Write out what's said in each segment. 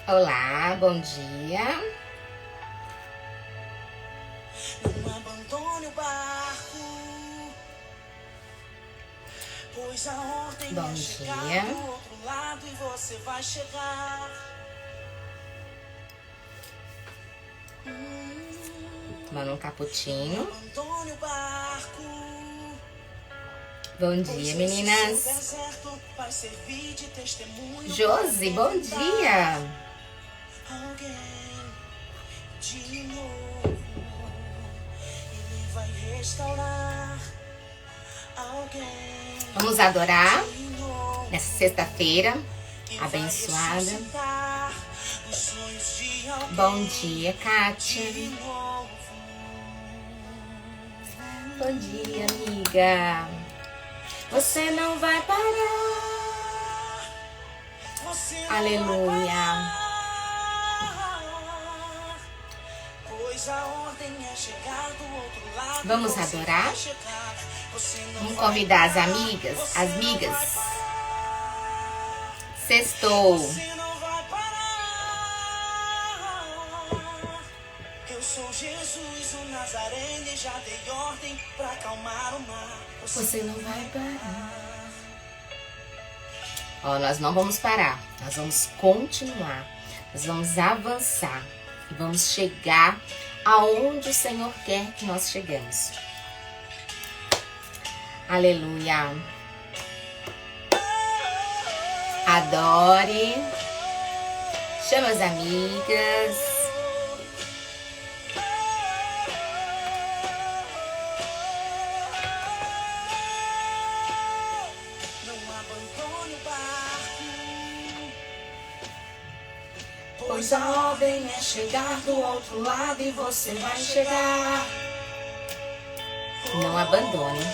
Olá, bom dia. Não abandone o barco, pois a ordem Bom é chegar dia. do outro lado e você vai chegar. Tomando um cappuccino. Abandone o barco. Bom dia, meninas. Deserto vai servir de testemunho. Josi, bom dia. Alguém de novo, ele vai restaurar. Alguém Vamos adorar de novo, nessa sexta-feira e vai abençoada. ressuscitar os sonhos de alguém Bom dia, Kátia. de novo. Bom dia, amiga. Você não vai parar. Você não Aleluia. vai parar, pois a ordem é chegar do outro lado. Vamos Você adorar? vai chegar. Você não Vamos vai convidar as parar, amigas, você as não migas. vai parar, Sextou. você não vai parar. Eu sou Jesus, o Nazareno, e já dei ordem pra acalmar o mar. Você não vai parar. Ó, nós não vamos parar. Nós vamos continuar. Nós vamos avançar. E vamos chegar aonde o Senhor quer que nós cheguemos. Aleluia. Adore. Chama as amigas. Não abandone o barco, Pois a ordem é chegar do outro lado e você vai chegar. Não abandone.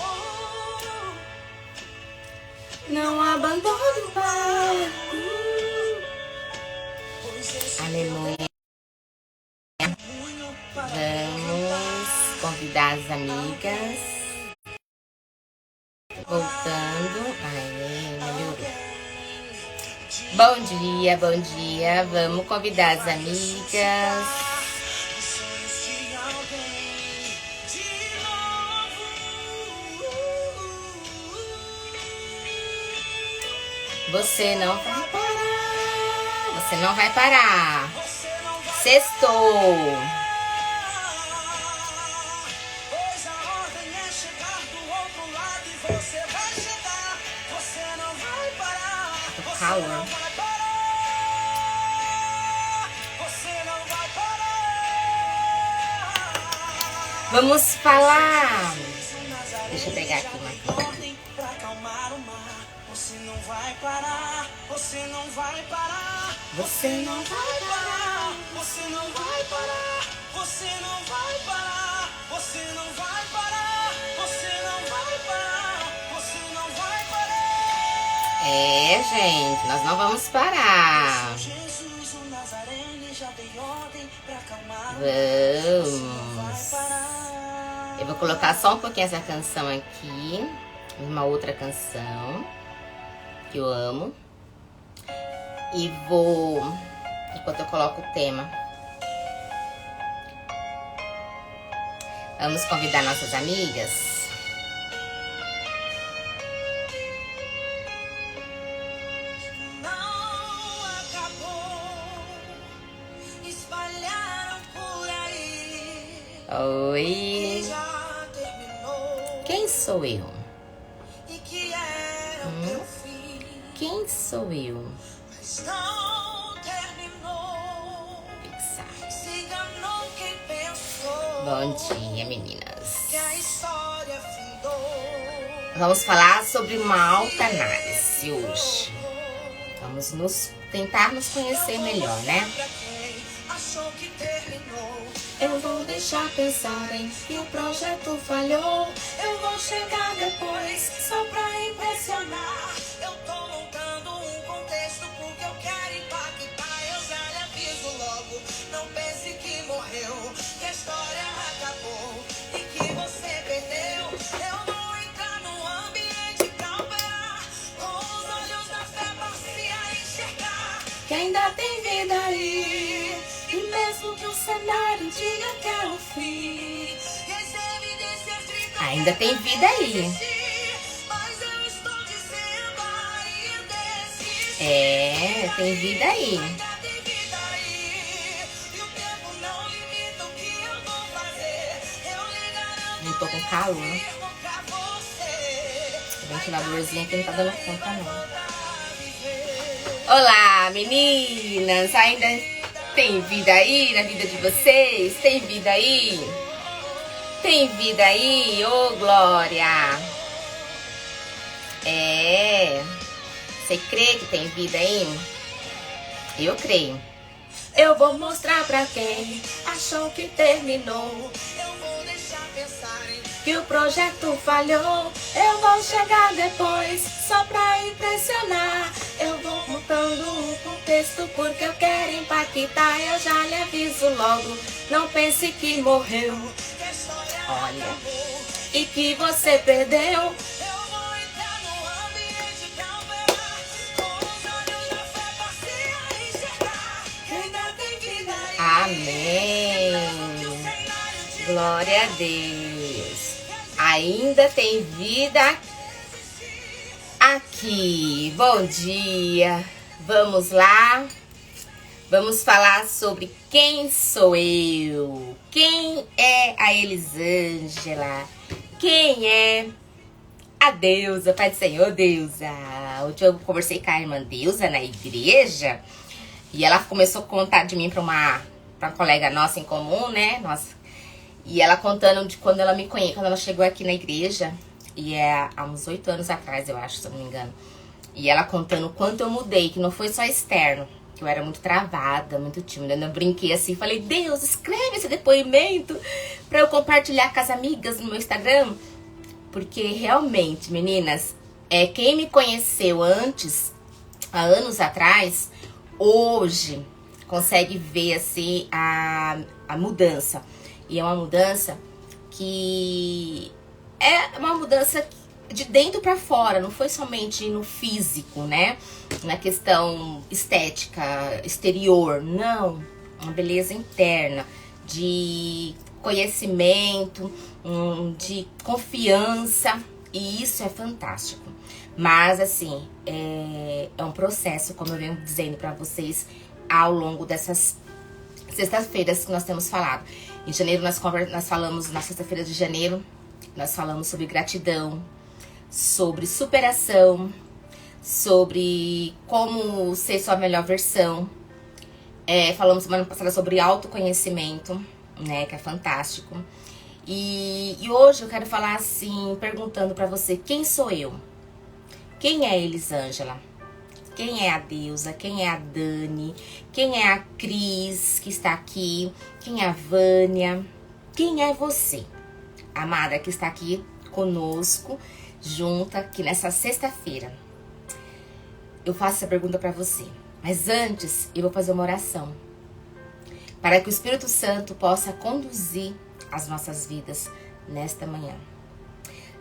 Não abandone o barco. pois esse Aleluia. testemunho para Vamos convidar as amigas. Voltando. Aí, melhorou. Bom dia, bom dia. Vamos convidar as amigas. os sonhos de alguém de novo. Você não vai parar. Você não vai parar. Você não vai Sextou. pois a ordem é chegar do outro lado e você vai chegar. Você não vai parar. Você calor. não vai parar. Você não vai parar. Vamos falar. Jesus, o Nazareno, Deixa eu pegar já aqui uma dei coisa. ordem pra acalmar o mar. Você não vai parar. Você não vai parar. Você não vai parar. Você não vai parar. Você não vai parar. Você não vai parar. Você não vai parar. Você não vai parar. É, gente, nós não vamos parar. Jesus, o Nazareno, já dei ordem pra acalmar o mar. Você não vai Vamos. parar. Eu vou colocar só um pouquinho essa canção aqui. Uma outra canção que eu amo. E vou, enquanto eu coloco o tema, vamos convidar nossas amigas. Não acabou. Espalharam por aí. Oi. Já terminou. Quem sou eu? E que era o teu fim. Quem sou eu? Mas não terminou. Pixar. Se enganou quem pensou. Bom dia, meninas. Que a história findou. Vamos falar sobre uma autoanálise hoje. Vamos tentar nos conhecer melhor, né? Pra quem achou que terminou. Eu vou deixar pensarem que o projeto falhou. Eu vou chegar depois só pra impressionar. Eu tô montando um contexto porque eu quero impactar. Eu já lhe aviso logo, não pense que morreu, que a história acabou e que você perdeu. Eu vou entrar no ambiente pra operar, com os olhos da fé pra se enxergar. que ainda tem vida aí. E mesmo que o cenário diga que é o fim, as evidências gritam Ainda tem vida aí. mas eu estou dizendo ainda existe. É, tem vida aí. Ainda tem vida aí. E o tempo não limita o que eu vou fazer. Eu lhe garanto Não tô com calor. mesmo pra você. O ventiladorzinho aqui não tá dando conta, não. Olá, meninas! Ainda tem vida aí na vida de vocês? Tem vida aí? Tem vida aí? Ô, Glória! É... Você crê que tem vida aí? Eu creio. Eu vou mostrar pra quem achou que terminou. Eu vou deixar pensarem que o projeto falhou. Eu vou chegar depois só pra impressionar. Eu vou montando um contexto porque eu quero impactar. Eu já lhe aviso logo, não pense que morreu. Olha. E que você perdeu. Eu vou entrar no ambiente pra operar. Com os olhos da fé passei a enxergar. Ainda tem vida aí. Amém. Glória a Deus. Ainda tem vida aqui. Bom dia. Vamos lá. Vamos falar sobre quem sou eu. Quem é a Elisângela? Quem é a Deusa? Pai do Senhor, Deusa. Ontem eu conversei com a irmã Deusa na igreja. E ela começou a contar de mim pra uma colega nossa em comum, né? Nossa. E ela contando de quando ela me conheceu, quando ela chegou aqui na igreja. E é há uns 8 anos atrás, eu acho, se eu não me engano. E ela contando o quanto eu mudei, que não foi só externo. Que eu era muito travada, muito tímida. Eu brinquei assim, falei, Deus, escreve esse depoimento pra eu compartilhar com as amigas no meu Instagram. Porque realmente, meninas, quem me conheceu antes, há anos atrás, hoje consegue ver assim a mudança. E é uma mudança que é uma mudança de dentro pra fora, não foi somente no físico, né? Na questão estética, exterior, não. Uma beleza interna, de conhecimento, de confiança, e isso é fantástico. Mas assim, é um processo, como eu venho dizendo pra vocês, ao longo dessas sextas-feiras que nós temos falado. Em janeiro nós falamos, na sexta-feira de janeiro, nós falamos sobre gratidão, sobre superação, sobre como ser sua melhor versão. Falamos semana passada sobre autoconhecimento, né, que é fantástico. E hoje eu quero falar assim, perguntando pra você, quem sou eu? Quem é a Elisângela? Quem é a Deusa? Quem é a Dani? Quem é a Cris, que está aqui? Quem é a Vânia? Quem é você, amada, que está aqui conosco, junta, aqui nessa sexta-feira? Eu faço essa pergunta pra você. Mas antes, eu vou fazer uma oração. Para que o Espírito Santo possa conduzir as nossas vidas nesta manhã.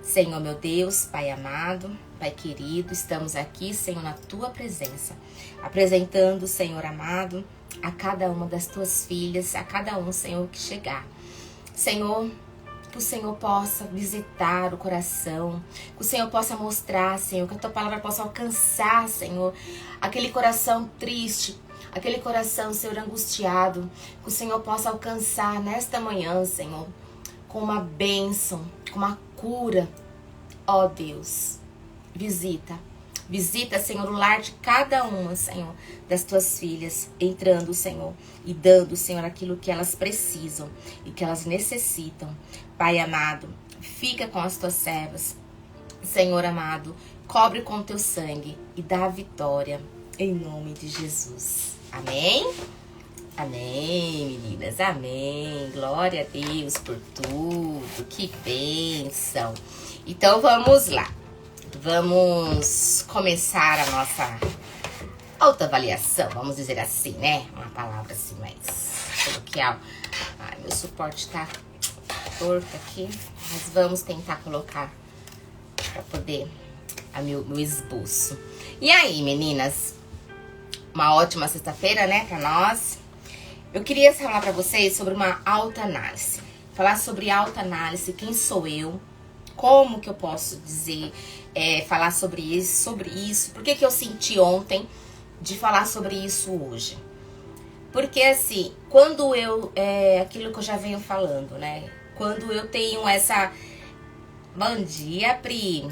Senhor, meu Deus, Pai amado, Pai querido, estamos aqui, Senhor, na Tua presença. Apresentando, Senhor amado, a cada uma das Tuas filhas, a cada um, Senhor, que chegar. Senhor, que o Senhor possa visitar o coração, que o Senhor possa mostrar, Senhor, que a Tua palavra possa alcançar, Senhor, aquele coração triste, aquele coração, Senhor, angustiado, que o Senhor possa alcançar nesta manhã, Senhor, com uma bênção, com uma cura. Ó Deus, visita, Senhor, o lar de cada uma, Senhor, das Tuas filhas, entrando, Senhor, e dando, Senhor, aquilo que elas precisam e que elas necessitam. Pai amado, fica com as Tuas servas, Senhor amado, cobre com Teu sangue e dá a vitória, em nome de Jesus. Amém? Amém, meninas, amém. Glória a Deus por tudo, que bênção. Então vamos lá, vamos começar a nossa autoavaliação, vamos dizer assim, né? Uma palavra assim mais coloquial. Ai, meu suporte tá torto aqui, mas vamos tentar colocar para poder meu esboço. E aí, meninas, uma ótima sexta-feira, né, pra nós. Eu queria falar pra vocês sobre uma autoanálise. Falar sobre autoanálise, quem sou eu, como que eu posso dizer, falar sobre isso, por que que eu senti ontem de falar sobre isso hoje. Porque assim, quando eu, aquilo que eu já venho falando, né, quando eu tenho essa... Bom dia, Pri!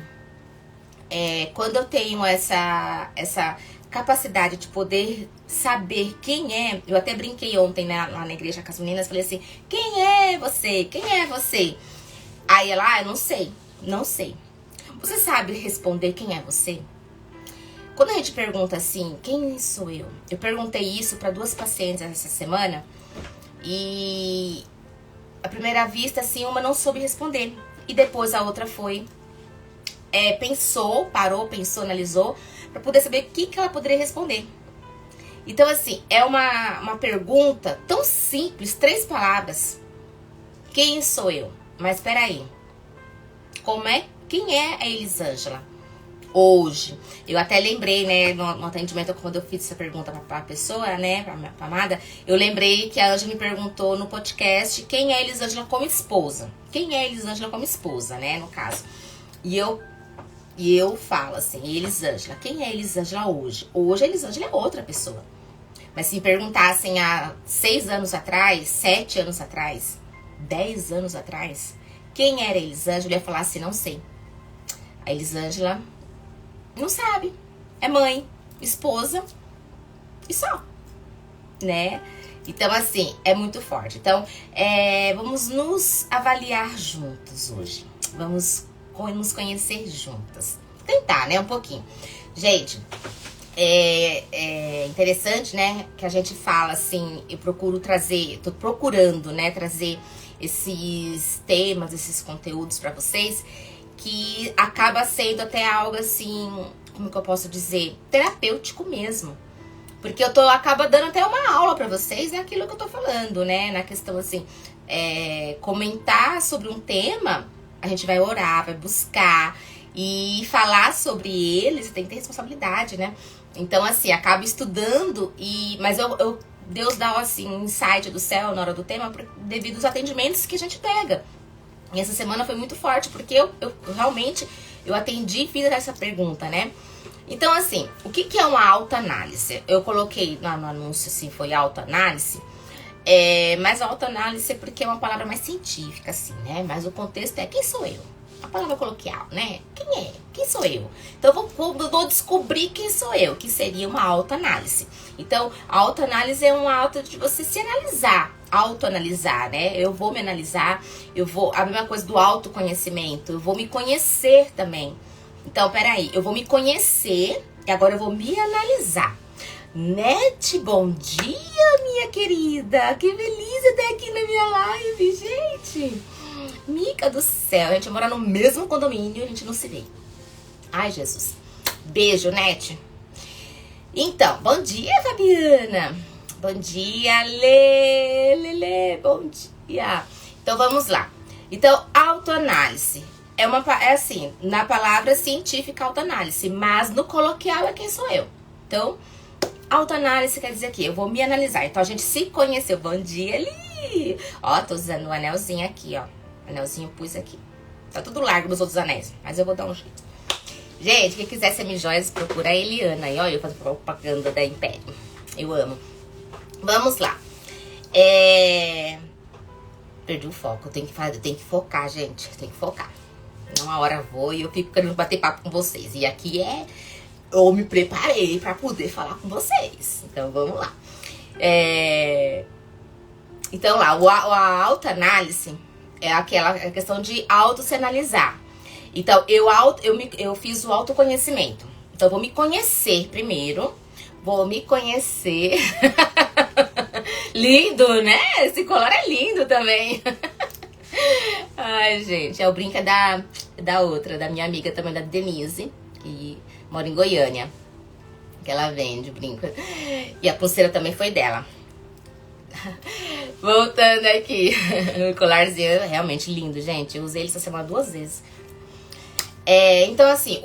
Quando eu tenho essa capacidade de poder saber quem é... Eu até brinquei ontem, né, lá na igreja com as meninas, falei assim, quem é você? Quem é você? Aí ela, eu não sei, não sei. Você sabe responder quem é você? Quando a gente pergunta assim, quem sou eu? Eu perguntei isso para 2 pacientes essa semana e à primeira vista, assim, uma não soube responder. E depois a outra foi, parou, analisou, para poder saber o que ela poderia responder. Então, assim, é uma pergunta tão simples, 3 palavras. Quem sou eu? Mas peraí, quem é a Elisângela hoje? Eu até lembrei, né, no atendimento, quando eu fiz essa pergunta pra pessoa, né, pra amada, eu lembrei que a Ângela me perguntou no podcast quem é a Elisângela como esposa. Quem é a Elisângela como esposa, né, no caso. E eu falo assim, Elisângela, quem é a Elisângela hoje? Hoje a Elisângela é outra pessoa. Mas se me perguntassem há 6 anos atrás, 7 anos atrás, 10 anos atrás, quem era a Elisângela, eu ia falar assim, não sei. A Elisângela não sabe. É mãe, esposa e só, né? Então, assim, é muito forte. Então, vamos nos avaliar juntos hoje. Vamos nos conhecer juntas. Tentar, né? Um pouquinho. Gente, é interessante, né? Que a gente fala assim, eu procuro trazer, tô procurando, né? Trazer esses temas, esses conteúdos pra vocês, que acaba sendo até algo assim, como que eu posso dizer? Terapêutico mesmo. Porque acaba dando até uma aula pra vocês, é aquilo que eu tô falando, né? Na questão assim, comentar sobre um tema, a gente vai orar, vai buscar e falar sobre ele, você tem que ter responsabilidade, né? Então, assim, acabo estudando, mas Deus dá, assim, um insight do céu na hora do tema devido aos atendimentos que a gente pega. E essa semana foi muito forte, porque eu realmente, eu atendi e fiz essa pergunta, né? Então, assim, o que é uma autoanálise? Eu coloquei no anúncio, assim, foi autoanálise. Mas autoanálise é porque é uma palavra mais científica, assim, né? Mas o contexto é quem sou eu? A palavra coloquial, né? Quem é? Quem sou eu? Então, eu vou descobrir quem sou eu, que seria uma autoanálise. Então, a autoanálise é um ato de você se analisar, autoanalisar, né? Eu vou me analisar, a mesma coisa do autoconhecimento, eu vou me conhecer também. Então, peraí, eu vou me conhecer e agora eu vou me analisar. Nete, bom dia, minha querida. Que feliz até aqui na minha live, gente. Mica do céu, a gente mora no mesmo condomínio e a gente não se vê. Ai, Jesus. Beijo, Nete. Então, bom dia, Fabiana. Bom dia, Lê. Bom dia. Então, vamos lá. Então, autoanálise. É assim, na palavra científica, autoanálise. Mas no coloquial é quem sou eu. Então, autoanálise quer dizer que eu vou me analisar. Então, a gente se conheceu. Bom dia, Li. Ó, tô usando o anelzinho aqui, ó. Anelzinho pus aqui. Tá tudo largo dos outros anéis, mas eu vou dar um jeito. Gente, quem quiser semijoias, procura a Eliana aí, ó. Eu faço propaganda da Império. Eu amo. Vamos lá. Perdi o foco. Eu tenho que focar, gente. Tem que focar. Uma hora eu vou e eu fico querendo bater papo com vocês. E aqui eu me preparei pra poder falar com vocês. Então, vamos lá. Então, lá, a autoanálise é a questão de se analisar. Então, eu fiz o autoconhecimento. Então, eu vou me conhecer primeiro. Vou me conhecer. Lindo, né? Esse colar é lindo também. Ai, gente. O brinco é da outra, da minha amiga também, da Denise, que mora em Goiânia. Que ela vende o brinco. E a pulseira também foi dela. Voltando aqui. O colarzinho é realmente lindo, gente. Eu usei ele essa semana 2 vezes. Então, assim,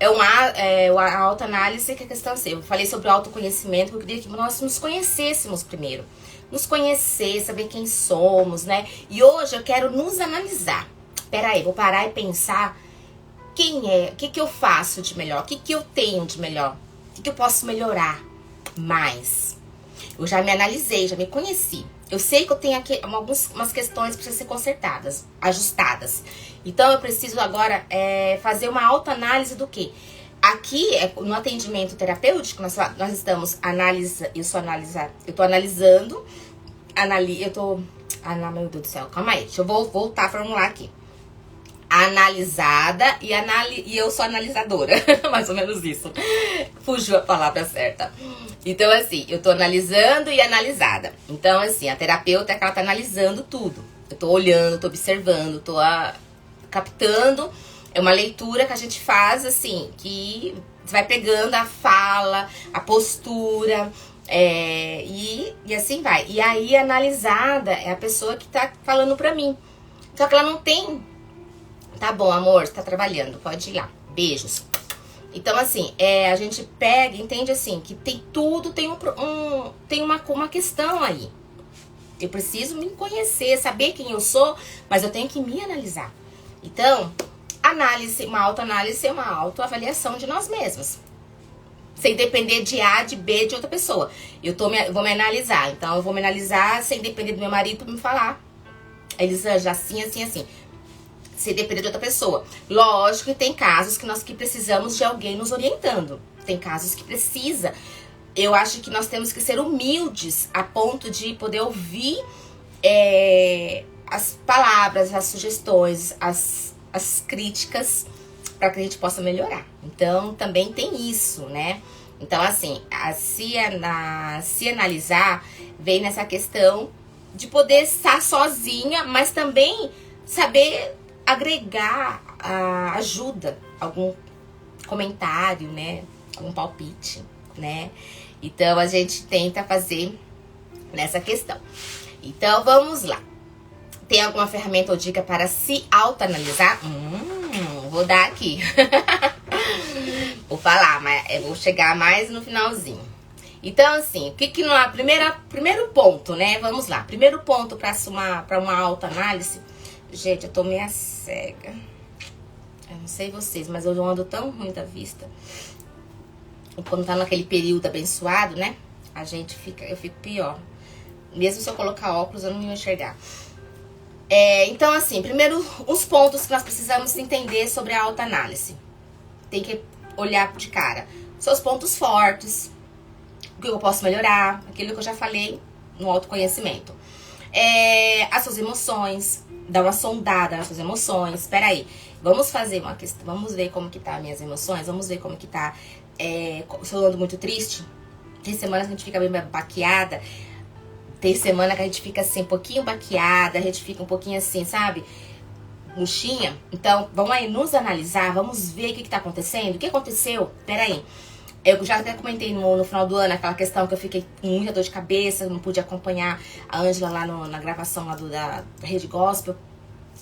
a autoanálise, que é a questão assim, eu falei sobre o autoconhecimento, porque eu queria que nós nos conhecêssemos primeiro. Nos conhecer, saber quem somos, né? E hoje eu quero nos analisar. Peraí, vou parar e pensar quem é, o que eu faço de melhor, o que eu tenho de melhor, o que eu posso melhorar mais. Eu já me analisei, já me conheci. Eu sei que eu tenho aqui umas questões que precisam ser consertadas, ajustadas. Então, eu preciso agora fazer uma autoanálise do quê? Aqui, no atendimento terapêutico, nós estamos analisando, eu tô analisando, meu Deus do céu, calma aí, deixa eu voltar a formular aqui. Analisada e eu sou analisadora, mais ou menos isso. Fugiu a palavra certa. Então, assim, eu tô analisando e analisada. Então, assim, a terapeuta é que ela tá analisando tudo. Eu tô olhando, tô observando, tô captando. É uma leitura que a gente faz, assim, que você vai pegando a fala, a postura, e assim vai. E aí, a analisada é a pessoa que tá falando pra mim. Só que ela não tem... Tá bom, amor, você tá trabalhando, pode ir lá. Beijos. Então, assim, a gente pega, entende assim, que tem tudo, tem uma questão aí. Eu preciso me conhecer, saber quem eu sou, mas eu tenho que me analisar. Então, uma autoanálise é uma autoavaliação de nós mesmos. Sem depender de A, de B, de outra pessoa. Eu vou me analisar. Então, eu vou me analisar sem depender do meu marido pra me falar. Elisângela, assim, assim, assim. Sem depender de outra pessoa. Lógico que tem casos que precisamos de alguém nos orientando. Tem casos que precisa. Eu acho que nós temos que ser humildes a ponto de poder ouvir as palavras, as sugestões, as críticas, para que a gente possa melhorar. Então, também tem isso, né? Então, assim, se analisar, vem nessa questão de poder estar sozinha, mas também saber agregar ajuda, algum comentário, né? Algum palpite, né? Então, a gente tenta fazer nessa questão. Então, vamos lá. Tem alguma ferramenta ou dica para se autoanalisar? Vou dar aqui. Vou falar, mas eu vou chegar mais no finalzinho. Então, assim, primeiro ponto, né? Vamos lá. Primeiro ponto para uma autoanálise. Gente, eu tô meio cega. Eu não sei vocês, mas eu ando tão ruim da vista. E quando tá naquele período abençoado, né? Eu fico pior. Mesmo se eu colocar óculos, eu não me enxergar. Então, assim, primeiro, os pontos que nós precisamos entender sobre a autoanálise. Tem que olhar de cara. Seus pontos fortes, o que eu posso melhorar, aquilo que eu já falei no autoconhecimento. As suas emoções, dar uma sondada nas suas emoções. Espera aí, vamos fazer uma questão, vamos ver como que tá as minhas emoções, vamos ver como que tá, se eu ando muito triste. Tem semanas que a gente fica bem baqueada, tem semana que a gente fica assim, um pouquinho baqueada, a gente fica um pouquinho assim, sabe, murchinha. Então, vamos aí nos analisar, vamos ver o que tá acontecendo, o que aconteceu, peraí. Eu já até comentei no final do ano aquela questão que eu fiquei com muita dor de cabeça, não pude acompanhar a Ângela lá na gravação lá da Rede Gospel,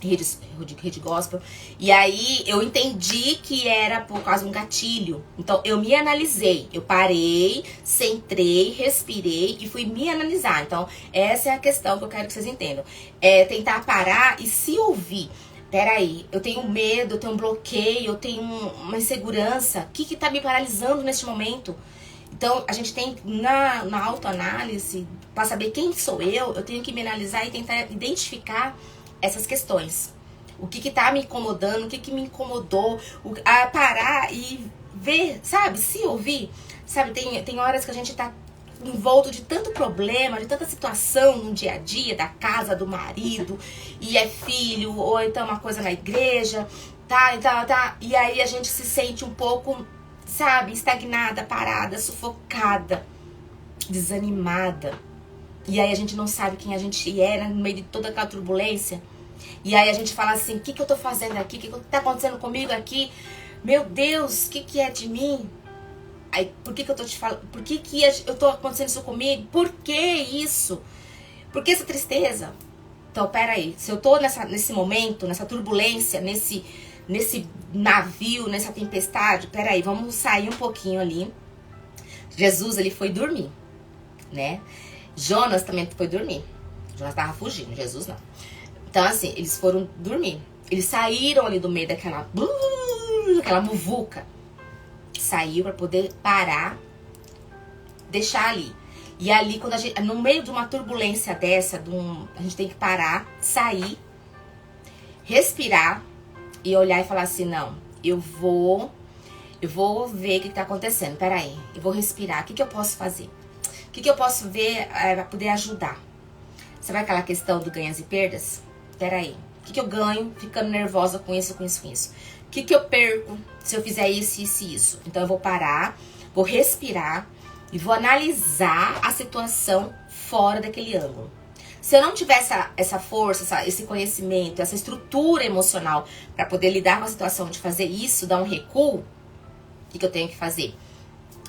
Rede Gospel. E aí eu entendi que era por causa de um gatilho. Então eu me analisei, eu parei, centrei, respirei e fui me analisar. Então essa é a questão que eu quero que vocês entendam. Tentar parar e se ouvir. Peraí, eu tenho medo, eu tenho um bloqueio, eu tenho uma insegurança. O que tá me paralisando neste momento? Então, a gente tem, na autoanálise, para saber quem sou eu tenho que me analisar e tentar identificar essas questões. O que tá me incomodando, o que me incomodou, parar e ver, sabe? Se ouvir. Sabe, tem horas que a gente tá envolto de tanto problema, de tanta situação no dia a dia, da casa, do marido, e é filho, ou então uma coisa na igreja, tá. E aí a gente se sente um pouco, sabe, estagnada, parada, sufocada, desanimada. E aí a gente não sabe quem a gente é, né, no meio de toda aquela turbulência. E aí a gente fala assim, o que eu tô fazendo aqui? O que tá acontecendo comigo aqui? Meu Deus, o que é de mim? Aí, por que eu tô te falando? Por que eu tô acontecendo isso comigo? Por que isso? Por que essa tristeza? Então, peraí. Se eu tô nesse momento, nessa turbulência, nesse navio, nessa tempestade, peraí, vamos sair um pouquinho ali. Jesus, ele foi dormir, né? Jonas também foi dormir. Jonas tava fugindo, Jesus não. Então, assim, eles foram dormir. Eles saíram ali do meio daquela muvuca. Saiu para poder parar, deixar ali. E ali, quando a gente, no meio de uma turbulência dessa, a gente tem que parar, sair, respirar e olhar e falar assim, não, eu vou ver o que tá acontecendo. Peraí, eu vou respirar. O que eu posso fazer? O que eu posso ver para poder ajudar? Sabe aquela questão do ganhas e perdas? Peraí, o que eu ganho ficando nervosa com isso, com isso, com isso? O que eu perco se eu fizer isso, isso e isso? Então eu vou parar, vou respirar e vou analisar a situação fora daquele ângulo. Se eu não tiver essa força, esse conhecimento, essa estrutura emocional para poder lidar com a situação de fazer isso, dar um recuo, o que eu tenho que fazer?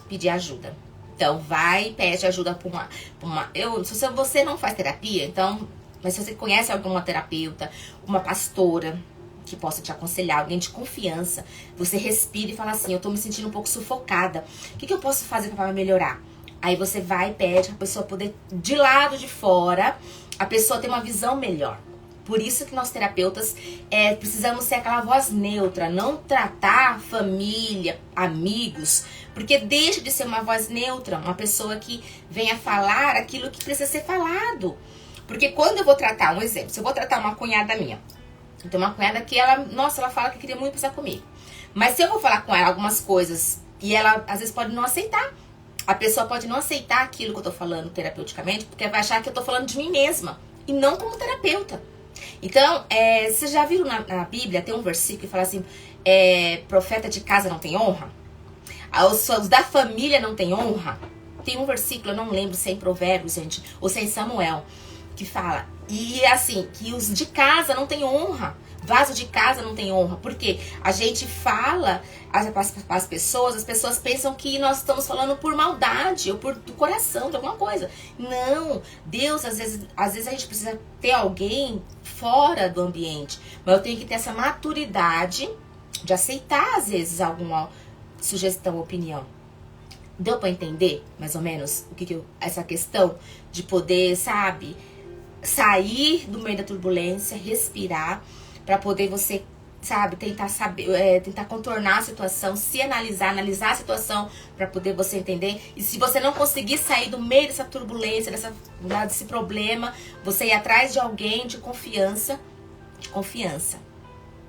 Pedir ajuda. Então, vai e pede ajuda pra uma... Se você não faz terapia, então... Mas se você conhece alguma terapeuta, uma pastora que possa te aconselhar, alguém de confiança, você respira e fala assim, eu tô me sentindo um pouco sufocada. O que eu posso fazer pra melhorar? Aí você vai e pede a pessoa poder, de lado de fora, a pessoa ter uma visão melhor. Por isso que nós terapeutas precisamos ser aquela voz neutra, não tratar família, amigos, porque deixa de ser uma voz neutra, uma pessoa que venha falar aquilo que precisa ser falado. Porque quando eu vou tratar, um exemplo, se eu vou tratar uma cunhada minha, eu tenho uma cunhada que ela fala que queria muito passar comigo. Mas se eu vou falar com ela algumas coisas e ela às vezes pode não aceitar, a pessoa pode não aceitar aquilo que eu tô falando terapeuticamente, porque vai achar que eu tô falando de mim mesma e não como terapeuta. Então, vocês já viram na Bíblia, tem um versículo que fala assim, profeta de casa não tem honra? Os da família não tem honra? Tem um versículo, eu não lembro se é em Provérbios, gente, ou se é em Samuel, que fala, e assim, que os de casa não tem honra. Vaso de casa não tem honra. Porque a gente fala as pessoas, as pessoas pensam que nós estamos falando por maldade ou do coração, de alguma coisa. Não, Deus, às vezes a gente precisa ter alguém fora do ambiente. Mas eu tenho que ter essa maturidade de aceitar, às vezes, alguma sugestão ou opinião. Deu pra entender, mais ou menos, essa questão de poder, sabe, sair do meio da turbulência, respirar, para poder você, sabe, tentar contornar a situação, se analisar a situação, para poder você entender. E se você não conseguir sair do meio dessa turbulência, desse problema, você ir atrás de alguém de confiança,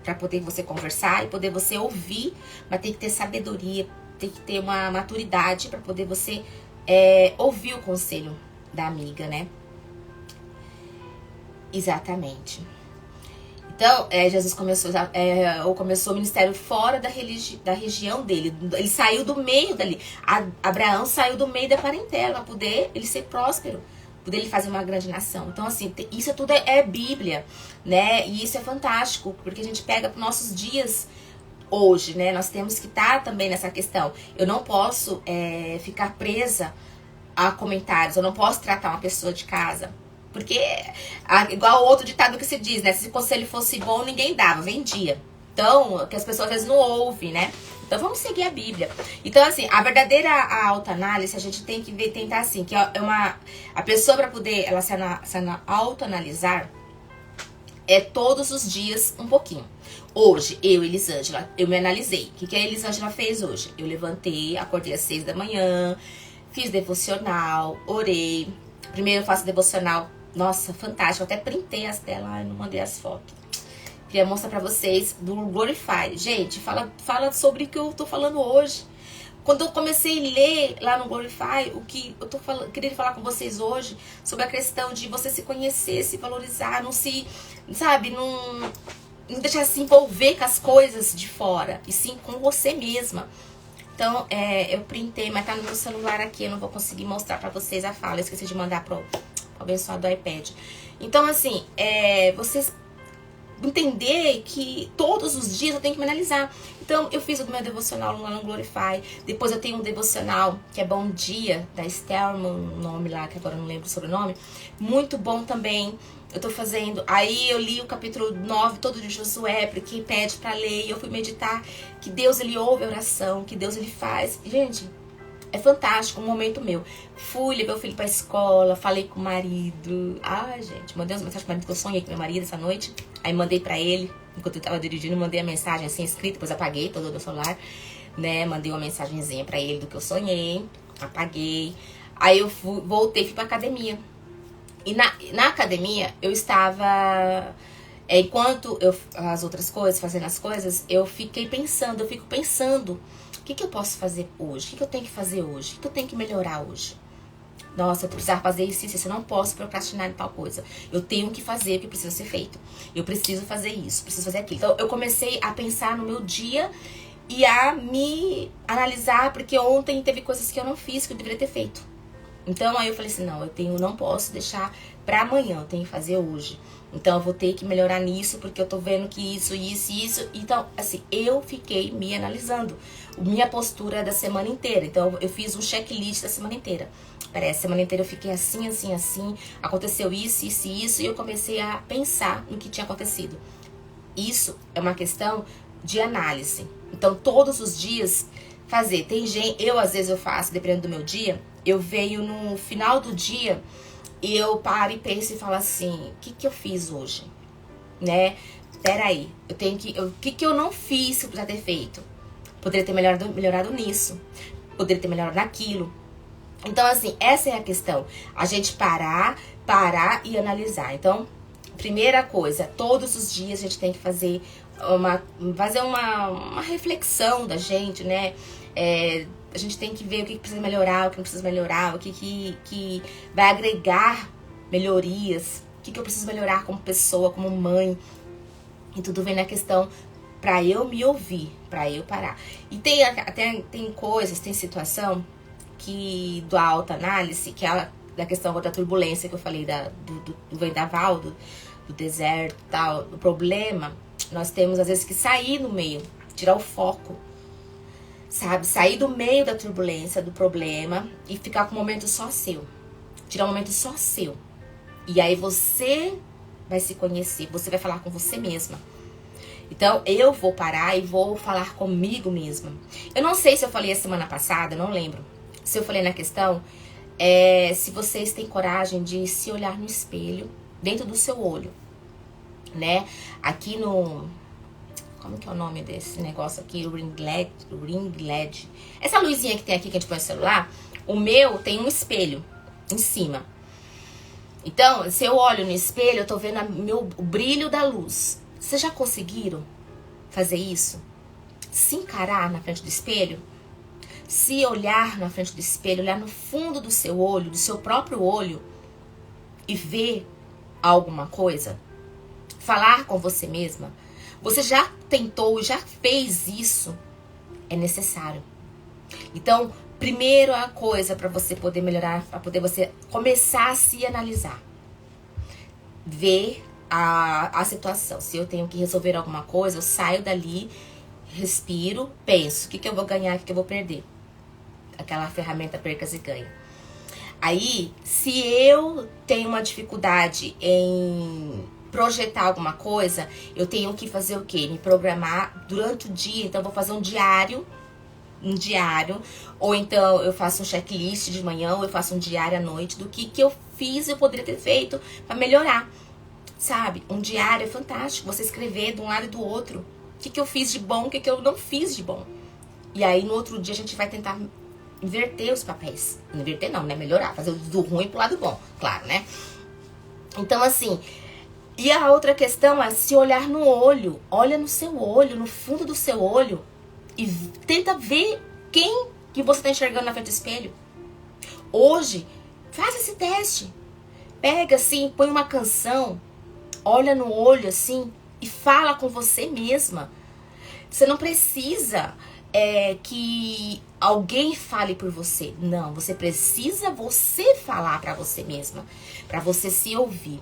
para poder você conversar e poder você ouvir, mas tem que ter sabedoria, tem que ter uma maturidade para poder você ouvir o conselho da amiga, né? Exatamente. Então, Jesus começou o ministério fora da região dele. Ele saiu do meio dali. Abraão saiu do meio da parentela para poder ele ser próspero, poder ele fazer uma grande nação. Então, assim, isso tudo é Bíblia, né? E isso é fantástico, porque a gente pega para nossos dias hoje, né? Nós temos que estar também nessa questão. Eu não posso ficar presa a comentários. Eu não posso tratar uma pessoa de casa. Porque, igual o outro ditado que se diz, né? Se o conselho fosse bom, ninguém dava, vendia. Então, que as pessoas às vezes não ouvem, né? Então, vamos seguir a Bíblia. Então, assim, a verdadeira autoanálise, a gente tem que tentar assim, que a pessoa para poder ela se autoanalisar todos os dias um pouquinho. Hoje, Elisângela, eu me analisei. O que a Elisângela fez hoje? Eu levantei, acordei às 6 da manhã, fiz devocional, orei. Primeiro eu faço devocional. Nossa, fantástico. Eu até printei as telas e não mandei as fotos. Queria mostrar pra vocês do Glorify. Gente, fala sobre o que eu tô falando hoje. Quando eu comecei a ler lá no Glorify, o que eu tô querendo falar com vocês hoje, sobre a questão de você se conhecer, se valorizar, não se, sabe, não deixar se envolver com as coisas de fora, e sim com você mesma. Então, eu printei, mas tá no meu celular aqui, eu não vou conseguir mostrar pra vocês a fala, eu esqueci de mandar pro abençoado iPad. Então, assim, vocês entender que todos os dias eu tenho que me analisar. Então, eu fiz o meu devocional lá no Glorify. Depois eu tenho um devocional que é Bom Dia, da Estelma, um nome lá, que agora eu não lembro o sobrenome. Muito bom também. eu tô fazendo. Aí eu li o capítulo 9 todo de Josué, porque pede pra ler, e eu fui meditar que Deus, ele ouve a oração, que Deus, ele faz. Gente, é fantástico, um momento meu. Fui, levei o filho pra escola, falei com o marido. Ai, gente, mandei uma mensagem pro marido, que eu sonhei com meu marido essa noite. Aí mandei pra ele, enquanto eu tava dirigindo, mandei a mensagem assim, escrita, depois apaguei todo o meu celular, né? Mandei uma mensagenzinha pra ele do que eu sonhei, apaguei. Aí eu voltei, fui pra academia. E na academia, eu estava... enquanto eu as outras coisas, fazendo as coisas, eu fico pensando, o que eu posso fazer hoje? O que eu tenho que fazer hoje? O que eu tenho que melhorar hoje? Nossa, eu precisava fazer isso, eu não posso procrastinar em tal coisa. Eu tenho que fazer o que precisa ser feito. Eu preciso fazer isso, preciso fazer aquilo. Então, eu comecei a pensar no meu dia e a me analisar, porque ontem teve coisas que eu não fiz, que eu deveria ter feito. Então, aí eu falei assim, não, não posso deixar pra amanhã, eu tenho que fazer hoje. Então, eu vou ter que melhorar nisso, porque eu tô vendo que isso. Então, assim, eu fiquei me analisando. Minha postura da semana inteira. Então, eu fiz um checklist da semana inteira. Peraí, a semana inteira eu fiquei assim, aconteceu isso, e eu comecei a pensar no que tinha acontecido. Isso é uma questão de análise. Então, todos os dias, fazer. Tem gente, às vezes eu faço, dependendo do meu dia, eu venho no final do dia e eu paro e penso e falo assim, o que eu fiz hoje? Né? Peraí, o que eu não fiz que eu poderia ter feito? Poderia ter melhorado nisso. Poderia ter melhorado naquilo. Então, assim, essa é a questão. A gente parar e analisar. Então, primeira coisa, todos os dias a gente tem que fazer uma reflexão da gente, né? A gente tem que ver o que precisa melhorar, o que não precisa melhorar, o que vai agregar melhorias, o que eu preciso melhorar como pessoa, como mãe. E tudo vem na questão pra eu me ouvir, pra eu parar. E tem coisas, tem situação que do autoanálise, que é da questão da turbulência que eu falei, do vendaval, do deserto e tal, do problema, nós temos às vezes que sair no meio, tirar o foco, sabe? Sair do meio da turbulência, do problema e ficar com um momento só seu. Tirar um momento só seu. E aí você vai se conhecer, você vai falar com você mesma. Então, eu vou parar e vou falar comigo mesma. Eu não sei se eu falei a semana passada, não lembro. Se eu falei na questão, se vocês têm coragem de se olhar no espelho, dentro do seu olho, né? Aqui no... Como que é o nome desse negócio aqui? O ring LED. Essa luzinha que tem aqui que a gente põe no celular, o meu tem um espelho em cima. Então, se eu olho no espelho, eu tô vendo o brilho da luz. Vocês já conseguiram fazer isso? Se encarar na frente do espelho? Se olhar na frente do espelho, olhar no fundo do seu olho, do seu próprio olho e ver alguma coisa? Falar com você mesma? Você já tentou, já fez isso? É necessário. Então, primeiro a coisa para você poder melhorar, para poder você começar a se analisar. Ver a situação. Se eu tenho que resolver alguma coisa, eu saio dali, respiro, penso, o que eu vou ganhar, o que eu vou perder. Aquela ferramenta percas e ganha. Aí, se eu tenho uma dificuldade em projetar alguma coisa, eu tenho que fazer o quê? Me programar durante o dia. Então, eu vou fazer um diário, ou então eu faço um checklist de manhã, ou eu faço um diário à noite do que eu fiz e eu poderia ter feito para melhorar. Sabe? Um diário é fantástico. Você escrever de um lado e do outro. O que eu fiz de bom, o que eu não fiz de bom. E aí, no outro dia, a gente vai tentar inverter os papéis. Inverter não, né? Melhorar. Fazer do ruim pro lado bom. Claro, né? Então, assim... E a outra questão é se olhar no olho. Olha no seu olho, no fundo do seu olho. E tenta ver quem que você tá enxergando na frente do espelho. Hoje, faz esse teste. Pega assim, põe uma canção... Olha no olho assim e fala com você mesma. Você não precisa que alguém fale por você. Não, você precisa você falar pra você mesma. Pra você se ouvir.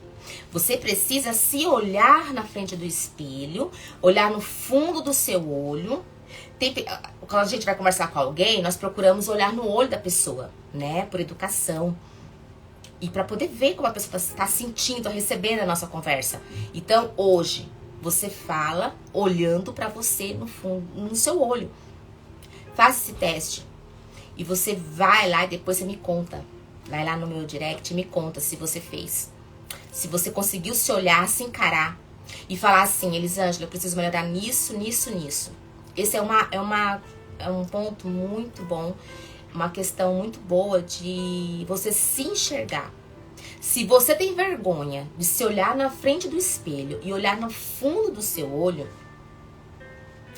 Você precisa se olhar na frente do espelho. Olhar no fundo do seu olho. Quando a gente vai conversar com alguém, nós procuramos olhar no olho da pessoa, né? Por educação. E pra poder ver como a pessoa tá sentindo, tá recebendo a nossa conversa. Então, hoje, você fala olhando pra você no fundo, no seu olho. Faça esse teste. E você vai lá e depois você me conta. Vai lá no meu direct e me conta se você fez. Se você conseguiu se olhar, se encarar. E falar assim, Elisângela, eu preciso melhorar nisso, nisso, nisso. Esse é um ponto muito bom. Uma questão muito boa de você se enxergar. Se você tem vergonha de se olhar na frente do espelho e olhar no fundo do seu olho,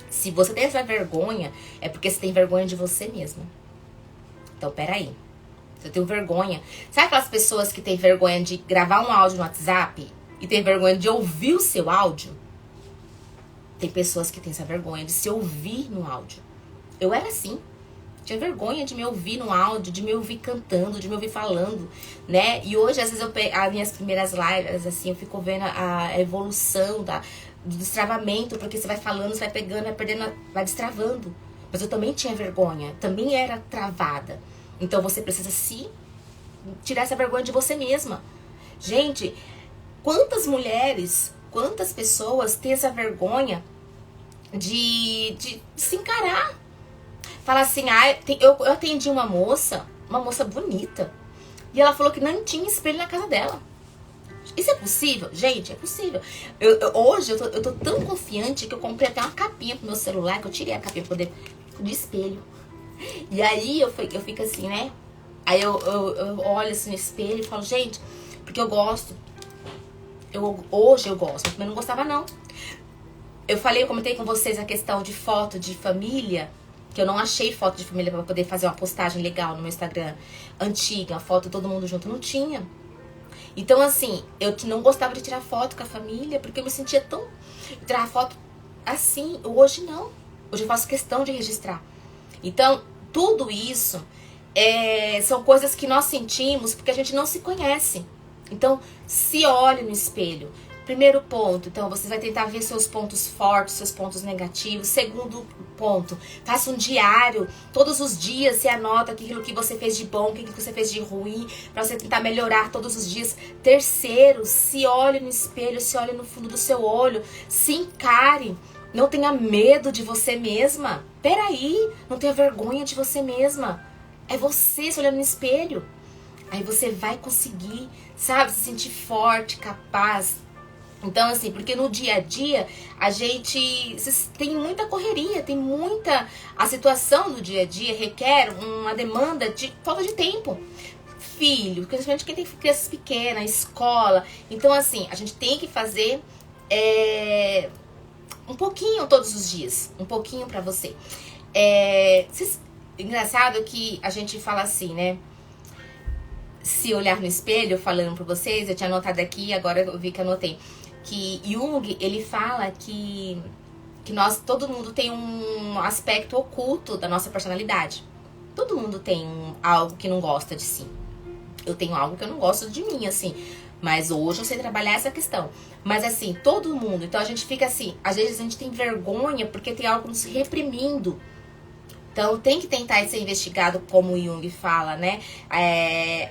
se você tem essa vergonha, é porque você tem vergonha de você mesma. Então, peraí. Eu tenho vergonha. Sabe aquelas pessoas que têm vergonha de gravar um áudio no WhatsApp e tem vergonha de ouvir o seu áudio? Tem pessoas que têm essa vergonha de se ouvir no áudio. Eu era assim. Tinha vergonha de me ouvir no áudio, de me ouvir cantando, de me ouvir falando, né? E hoje, às vezes, as minhas primeiras lives, assim, eu fico vendo a evolução do destravamento, porque você vai falando, você vai pegando, vai perdendo, vai destravando. Mas eu também tinha vergonha, também era travada. Então, você precisa tirar essa vergonha de você mesma. Gente, quantas mulheres, quantas pessoas têm essa vergonha de se encarar? Fala assim, eu atendi uma moça bonita, e ela falou que não tinha espelho na casa dela. Isso é possível? Gente, é possível. Hoje eu tô tão confiante que eu comprei até uma capinha pro meu celular, que eu tirei a capinha pra poder, de espelho. E aí eu fico assim, né? Aí eu olho assim no espelho e falo, gente, porque eu gosto. Hoje eu gosto, mas também não gostava não. Eu comentei com vocês a questão de foto de família, que eu não achei foto de família pra poder fazer uma postagem legal no meu Instagram antiga, a foto todo mundo junto, não tinha. Então assim, eu não gostava de tirar foto com a família, porque eu me sentia tão... Tirar foto assim, hoje não. Hoje eu faço questão de registrar. Então, tudo isso são coisas que nós sentimos porque a gente não se conhece. Então, se olhe no espelho. Primeiro ponto, então, você vai tentar ver seus pontos fortes, seus pontos negativos. Segundo ponto, faça um diário. Todos os dias você anota aquilo que você fez de bom, aquilo que você fez de ruim, pra você tentar melhorar todos os dias. Terceiro, se olhe no espelho, se olhe no fundo do seu olho, se encare. Não tenha medo de você mesma. Peraí, não tenha vergonha de você mesma. É você se olhando no espelho. Aí você vai conseguir, sabe, se sentir forte, capaz. Então, assim, porque no dia a dia a gente tem muita correria, tem muita... A situação do dia a dia requer uma demanda de falta de tempo. Filho, principalmente quem tem crianças pequenas, escola. Então, assim, a gente tem que fazer um pouquinho todos os dias. Um pouquinho pra você. Engraçado que a gente fala assim, né? Se olhar no espelho, falando pra vocês, eu tinha anotado aqui, agora eu vi que anotei. Que Jung, ele fala que todo mundo tem um aspecto oculto da nossa personalidade. Todo mundo tem algo que não gosta de si. Eu tenho algo que eu não gosto de mim, assim. Mas hoje eu sei trabalhar essa questão. Mas assim, todo mundo. Então a gente fica assim, às vezes a gente tem vergonha porque tem algo nos reprimindo. Então tem que tentar ser investigado, como o Jung fala, né?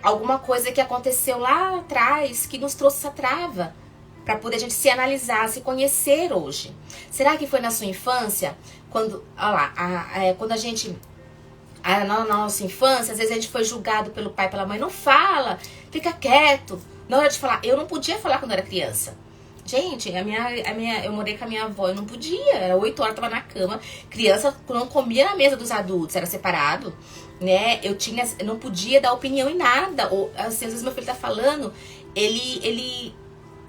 Alguma coisa que aconteceu lá atrás que nos trouxe essa trava. Pra poder a gente se analisar, se conhecer hoje. Será que foi na sua infância? Quando, olha lá, quando a gente... na nossa infância, às vezes a gente foi julgado pelo pai e pela mãe. Não fala, fica quieto. Na hora de falar, eu não podia falar quando era criança. Gente, eu morei com a minha avó, eu não podia. Era 8 horas, eu tava na cama. Criança não comia na mesa dos adultos, era separado. Né? Eu não podia dar opinião em nada. Ou, assim, às vezes meu filho tá falando, ele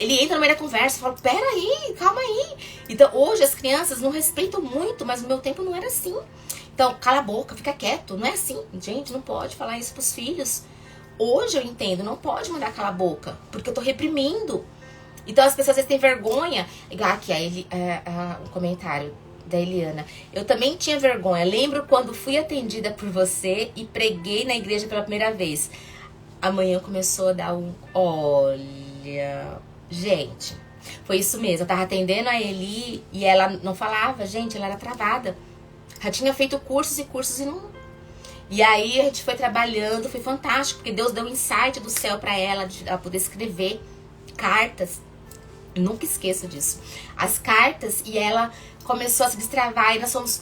entra no meio da conversa e fala, peraí, calma aí. Então, hoje as crianças não respeitam muito, mas no meu tempo não era assim. Então, cala a boca, fica quieto. Não é assim. Gente, não pode falar isso pros filhos. Hoje eu entendo, não pode mandar calar a boca, porque eu tô reprimindo. Então, as pessoas às vezes têm vergonha. Igual aqui, o comentário da Eliana. Eu também tinha vergonha. Lembro quando fui atendida por você e preguei na igreja pela primeira vez. Amanhã começou a dar olha... Gente, foi isso mesmo. Eu tava atendendo a Eli e ela não falava, gente, ela era travada. Já tinha feito cursos e cursos e não... E aí a gente foi trabalhando, foi fantástico, porque Deus deu um insight do céu pra ela, de ela poder escrever cartas. Eu nunca esqueço disso. As cartas, e ela começou a se destravar, e nós fomos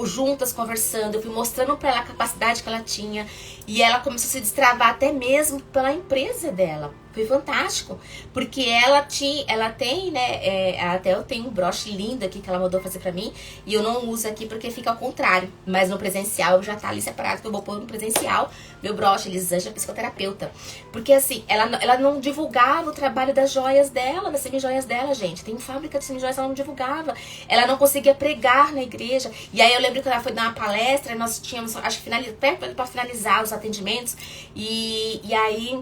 juntas conversando, eu fui mostrando pra ela a capacidade que ela tinha, e ela começou a se destravar até mesmo pela empresa dela. Foi fantástico, porque ela tem, né, até eu tenho um broche lindo aqui que ela mandou fazer pra mim, e eu não uso aqui porque fica ao contrário, mas no presencial já tá ali separado, que eu vou pôr no presencial, meu broche, Elisângela, psicoterapeuta. Porque assim, ela não divulgava o trabalho das joias dela, das semijoias dela, gente, tem fábrica de semijoias, ela não divulgava, ela não conseguia pregar na igreja, e aí eu lembro que ela foi dar uma palestra, e nós tínhamos, acho que perto pra finalizar os atendimentos, e aí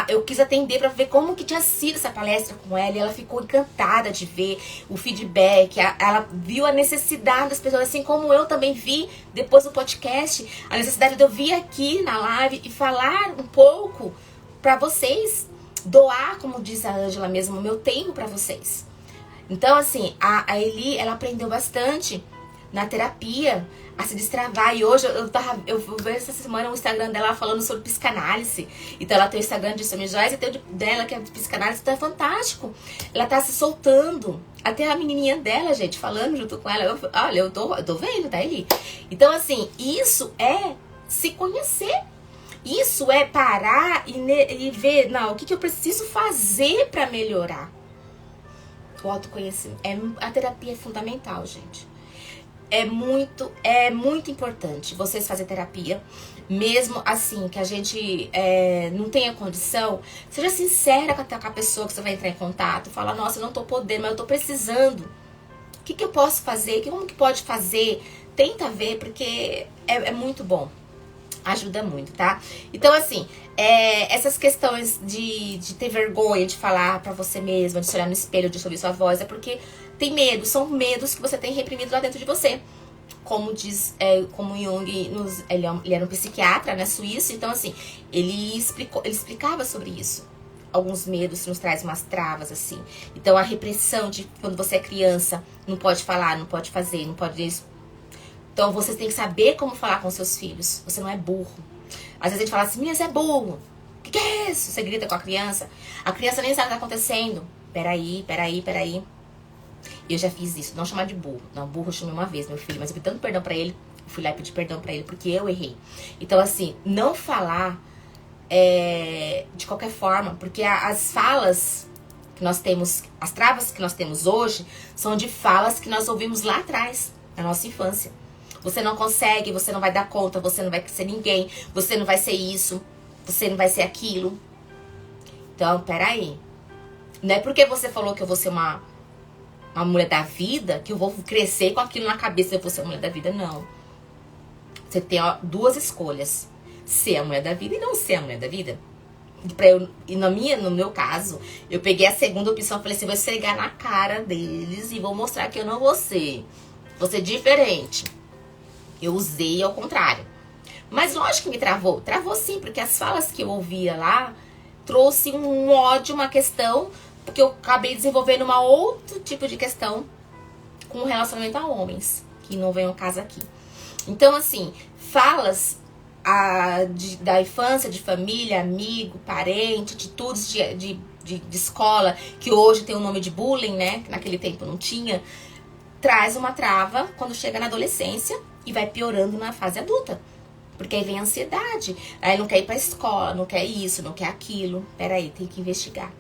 eu quis atender pra ver como que tinha sido essa palestra com ela, e ela ficou encantada de ver o feedback, ela viu a necessidade das pessoas, assim como eu também vi depois do podcast, a necessidade de eu vir aqui na live e falar um pouco pra vocês, doar, como diz a Ângela mesmo, o meu tempo pra vocês. Então, assim, a Eli, ela aprendeu bastante na terapia a se destravar. E hoje eu vou ver essa semana o Instagram dela falando sobre psicanálise. Então ela tem o Instagram de semijoias e tem o dela que é de psicanálise. Então é fantástico. Ela tá se soltando. Até a menininha dela, gente, falando junto com ela. Olha, eu tô vendo, tá, Eli? Então, assim, isso é se conhecer. Isso é parar e ver, não, o que eu preciso fazer pra melhorar. O autoconhecimento. A terapia é fundamental, gente. É muito importante vocês fazerem terapia. Mesmo assim, que a gente não tenha condição, seja sincera com a pessoa que você vai entrar em contato. Fala, nossa, eu não tô podendo, mas eu tô precisando. O que eu posso fazer? Como que pode fazer? Tenta ver, porque é muito bom. Ajuda muito, tá? Então, assim, essas questões de ter vergonha de falar pra você mesma, de se olhar no espelho, de ouvir sua voz, é porque tem medo, são medos que você tem reprimido lá dentro de você. Como diz, como Jung, ele era um psiquiatra, né, suíço, então assim, ele explicava sobre isso. Alguns medos nos traz umas travas, assim. Então a repressão de quando você é criança, não pode falar, não pode fazer, não pode isso. Então você tem que saber como falar com seus filhos. Você não é burro. Às vezes a gente fala assim, menina, você é burro. O que é isso? Você grita com a criança nem sabe o que tá acontecendo. Peraí. Eu já fiz isso, não chamar de burro. Não, burro eu chamei uma vez, meu filho, mas eu pedi tanto perdão pra ele. Fui lá e pedi perdão pra ele, porque eu errei. Então, assim, não falar de qualquer forma, porque as falas que nós temos, as travas que nós temos hoje, são de falas que nós ouvimos lá atrás, na nossa infância. Você não consegue, você não vai dar conta, você não vai ser ninguém, você não vai ser isso, você não vai ser aquilo. Então, peraí. Não é porque você falou que eu vou ser uma mulher da vida, que eu vou crescer com aquilo na cabeça, eu vou ser a mulher da vida, não. Você tem duas escolhas. Ser a mulher da vida e não ser a mulher da vida. E no meu caso, eu peguei a segunda opção, falei assim, vou esfregar na cara deles e vou mostrar que eu não vou ser. Vou ser diferente. Eu usei ao contrário. Mas lógico que me travou. Travou sim, porque as falas que eu ouvia lá trouxe um ódio, uma questão, porque eu acabei desenvolvendo uma outro tipo de questão com relacionamento a homens, que não vem ao caso aqui. Então, assim, falas da infância, de família, amigo, parente, atitudes de escola, que hoje tem o nome de bullying, né? Que naquele tempo não tinha, traz uma trava quando chega na adolescência e vai piorando na fase adulta. Porque aí vem a ansiedade, aí não quer ir pra escola, não quer isso, não quer aquilo. Peraí, tem que investigar.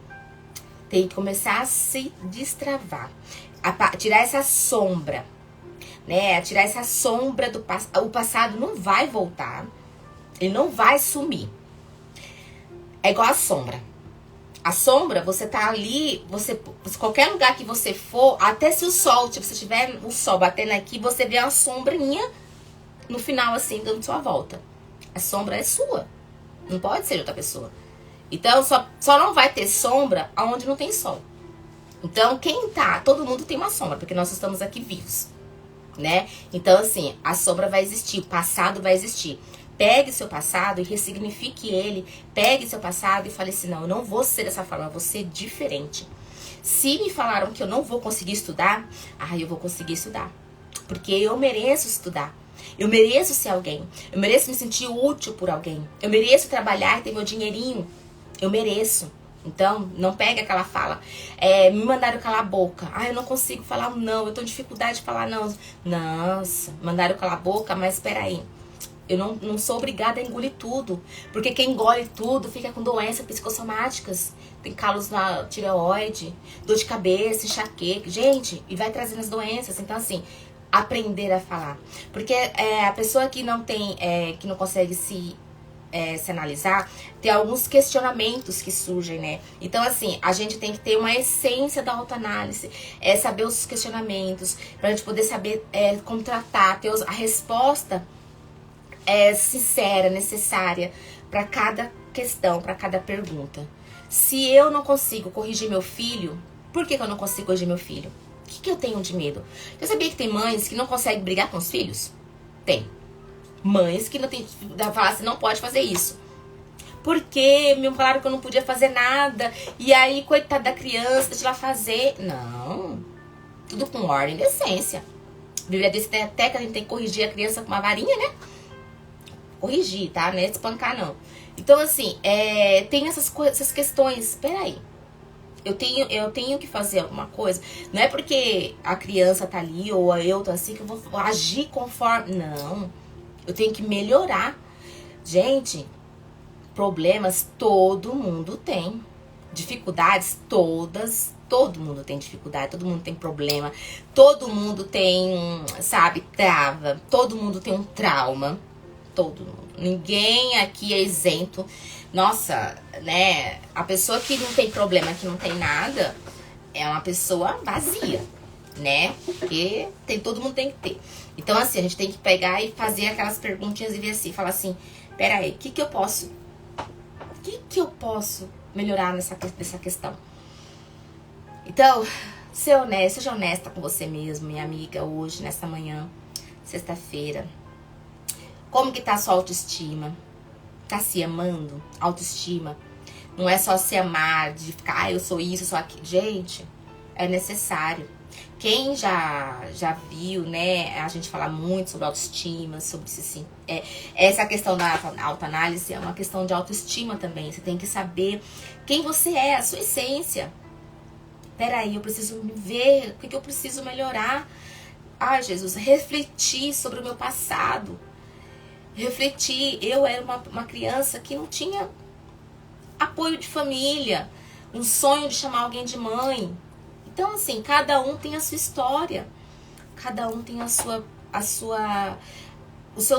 Tem que começar a se destravar. Tirar essa sombra, né? Tirar essa sombra do passado. O passado não vai voltar. Ele não vai sumir. É igual a sombra. A sombra, você tá ali, qualquer lugar que você for, até se o sol, se você tiver o sol batendo aqui, você vê uma sombrinha no final, assim, dando sua volta. A sombra é sua. Não pode ser de outra pessoa. Então, só não vai ter sombra onde não tem sol. Então, todo mundo tem uma sombra, porque nós estamos aqui vivos, né? Então, assim, a sombra vai existir, o passado vai existir. Pegue seu passado e ressignifique ele. Pegue seu passado e fale assim, não, eu não vou ser dessa forma, eu vou ser diferente. Se me falaram que eu não vou conseguir estudar, eu vou conseguir estudar. Porque eu mereço estudar. Eu mereço ser alguém. Eu mereço me sentir útil por alguém. Eu mereço trabalhar e ter meu dinheirinho. Eu mereço. Então, não pega aquela fala. Me mandaram calar a boca. Eu não consigo falar não. Eu tô em dificuldade de falar não. Nossa, mandaram calar a boca, mas espera aí. Eu não sou obrigada a engolir tudo. Porque quem engole tudo fica com doenças psicossomáticas. Tem calos na tireoide, dor de cabeça, enxaqueca. Gente, e vai trazendo as doenças. Então, assim, aprender a falar. Porque a pessoa que não tem, que não consegue se analisar, tem alguns questionamentos que surgem, né? Então, assim, a gente tem que ter uma essência da autoanálise, saber os questionamentos, pra gente poder saber como tratar, ter a resposta sincera, necessária para cada questão, para cada pergunta. Se eu não consigo corrigir meu filho, por que eu não consigo corrigir meu filho? O que eu tenho de medo? Eu sabia que tem mães que não conseguem brigar com os filhos? Tem. Mães que não tem, falar assim, não pode fazer isso. Porque me falaram que eu não podia fazer nada. E aí, coitada da criança, deixa ela fazer. Não. Tudo com ordem e decência. A Bíblia diz até que a gente tem que corrigir a criança com uma varinha, né? Corrigir, tá? Não é espancar, não. Então, assim, tem essas questões. Peraí. Eu tenho que fazer alguma coisa. Não é porque a criança tá ali ou eu tô assim que eu vou agir conforme. Não. Eu tenho que melhorar. Gente, problemas todo mundo tem. Dificuldades todas. Todo mundo tem dificuldade, todo mundo tem problema. Todo mundo tem, sabe, trava. Todo mundo tem um trauma. Todo mundo. Ninguém aqui é isento. Nossa, né? A pessoa que não tem problema, que não tem nada, é uma pessoa vazia, né? Porque todo mundo tem que ter. Então, assim, a gente tem que pegar e fazer aquelas perguntinhas e ver assim, falar assim, peraí, o que eu posso melhorar nessa questão? Então, seja honesta com você mesmo, minha amiga, hoje, nessa manhã, sexta-feira. Como que tá a sua autoestima? Tá se amando? Autoestima. Não é só se amar, de ficar, eu sou isso, eu sou aquilo. Gente, é necessário. Quem já viu, né, a gente falar muito sobre autoestima, sobre se essa questão da autoanálise é uma questão de autoestima também. Você tem que saber quem você é, a sua essência. Peraí, eu preciso me ver, o que eu preciso melhorar? Ai, Jesus, refletir sobre o meu passado. Refletir, eu era uma criança que não tinha apoio de família, um sonho de chamar alguém de mãe. Então, assim, cada um tem a sua história, cada um tem o seu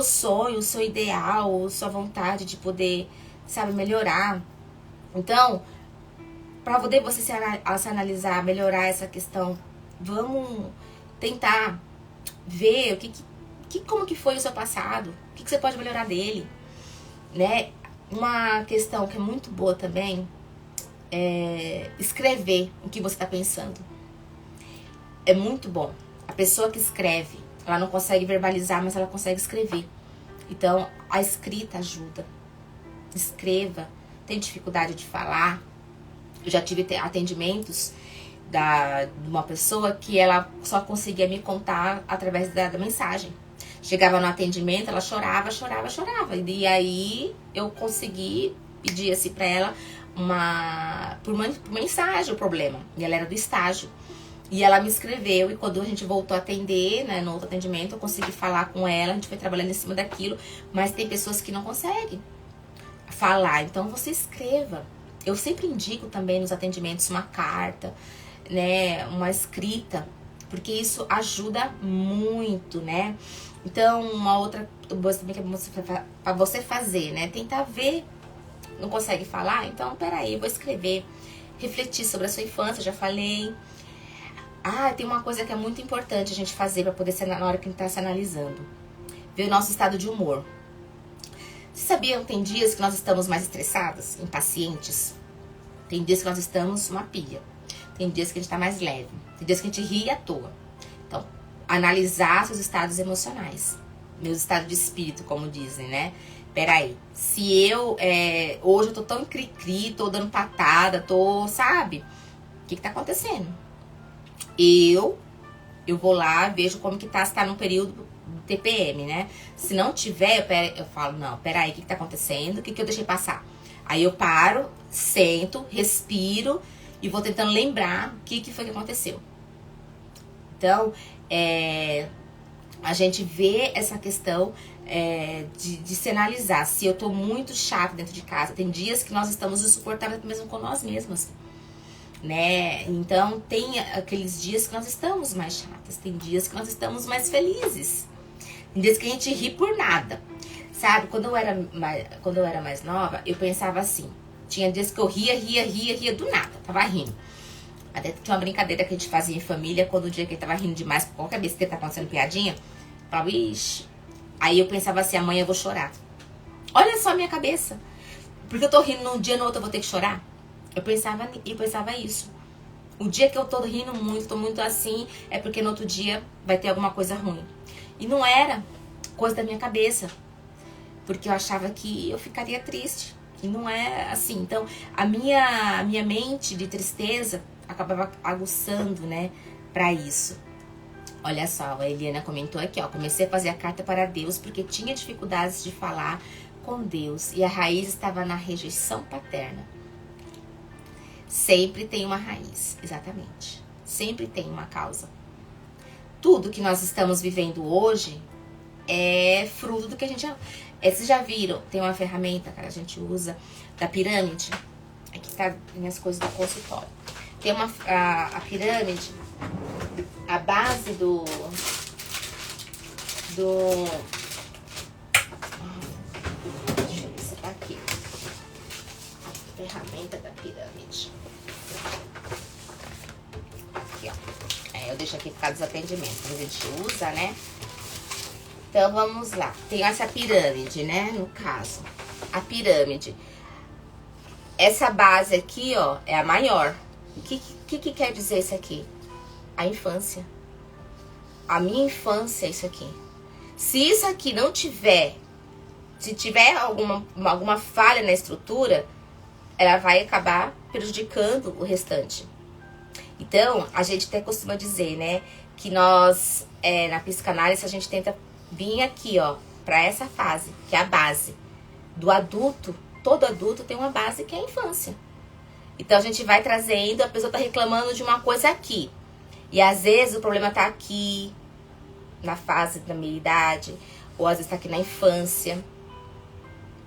sonho, o seu ideal, a sua vontade de poder, sabe, melhorar. Então, para poder você se analisar, melhorar essa questão, vamos tentar ver como que foi o seu passado, o que você pode melhorar dele, né? Uma questão que é muito boa também é escrever o que você está pensando. É muito bom. A pessoa que escreve, ela não consegue verbalizar, mas ela consegue escrever. Então, a escrita ajuda. Escreva. Tem dificuldade de falar? Eu já tive atendimentos de uma pessoa que ela só conseguia me contar através da mensagem. Chegava no atendimento, ela chorava. E aí eu consegui pedir assim pra ela por mensagem o problema. E ela era do estágio. E ela me escreveu, e quando a gente voltou a atender, né, no outro atendimento, eu consegui falar com ela, a gente foi trabalhando em cima daquilo. Mas tem pessoas que não conseguem falar, então você escreva. Eu sempre indico também nos atendimentos uma carta, né, uma escrita, porque isso ajuda muito, né? Então, uma outra coisa também que é pra você fazer, né? Tentar ver, não consegue falar? Então, peraí, eu vou escrever. Refletir sobre a sua infância, já falei. Tem uma coisa que é muito importante a gente fazer pra poder ser na hora que a gente tá se analisando. Ver o nosso estado de humor. Vocês sabiam que tem dias que nós estamos mais estressadas, impacientes? Tem dias que nós estamos uma pilha. Tem dias que a gente tá mais leve. Tem dias que a gente ri à toa. Então, analisar seus estados emocionais. Meus estados de espírito, como dizem, né? Peraí, se eu... hoje eu tô tão cri-cri, tô dando patada, sabe? O que tá acontecendo? Eu vou lá, vejo como que tá, se tá num período TPM, né? Se não tiver, eu falo, não, peraí, o que tá acontecendo? O que eu deixei passar? Aí eu paro, sento, respiro e vou tentando lembrar o que foi que aconteceu. Então, a gente vê essa questão de se analisar. Se eu tô muito chata dentro de casa, tem dias que nós estamos insuportáveis mesmo com nós mesmas, né? Então, tem aqueles dias que nós estamos mais chatas, tem dias que nós estamos mais felizes, tem dias que a gente ri por nada, sabe? Quando eu era mais nova, eu pensava assim, tinha dias que eu ria do nada, tava rindo. Até tinha uma brincadeira que a gente fazia em família, quando o dia que ele tava rindo demais por qualquer besteira, tá acontecendo piadinha, eu falava, ixi. Aí eu pensava assim, amanhã eu vou chorar. Olha só a minha cabeça. Porque eu tô rindo num dia, no outro eu vou ter que chorar. Eu pensava isso. O dia que eu tô rindo muito, tô muito assim, é porque no outro dia vai ter alguma coisa ruim. E não era coisa da minha cabeça. Porque eu achava que eu ficaria triste. E não é assim. Então, a minha mente de tristeza acabava aguçando, né, pra isso. Olha só, a Eliana comentou aqui, ó. Comecei a fazer a carta para Deus porque tinha dificuldades de falar com Deus. E a raiz estava na rejeição paterna. Sempre tem uma raiz, exatamente. Sempre tem uma causa. Tudo que nós estamos vivendo hoje é fruto do que a gente... vocês já viram? Tem uma ferramenta que a gente usa da pirâmide. Aqui tá minhas coisas do consultório. Tem a pirâmide, a base deixa eu ver se tá aqui. A ferramenta da pirâmide. Aqui, ó. Eu deixo aqui por causa dos atendimentos que a gente usa, né? Então, vamos lá. Tem essa pirâmide, né? No caso, a pirâmide. Essa base aqui, ó, é a maior. O que quer dizer isso aqui? A infância. A minha infância é isso aqui. Se isso aqui não tiver, se tiver alguma falha na estrutura, ela vai acabar prejudicando o restante. Então, a gente até costuma dizer, né, que nós, na psicanálise, a gente tenta vir aqui, ó, pra essa fase, que é a base do adulto. Todo adulto tem uma base que é a infância. Então, a gente vai trazendo, a pessoa tá reclamando de uma coisa aqui. E, às vezes, o problema tá aqui, na fase da meia-idade, ou às vezes tá aqui na infância.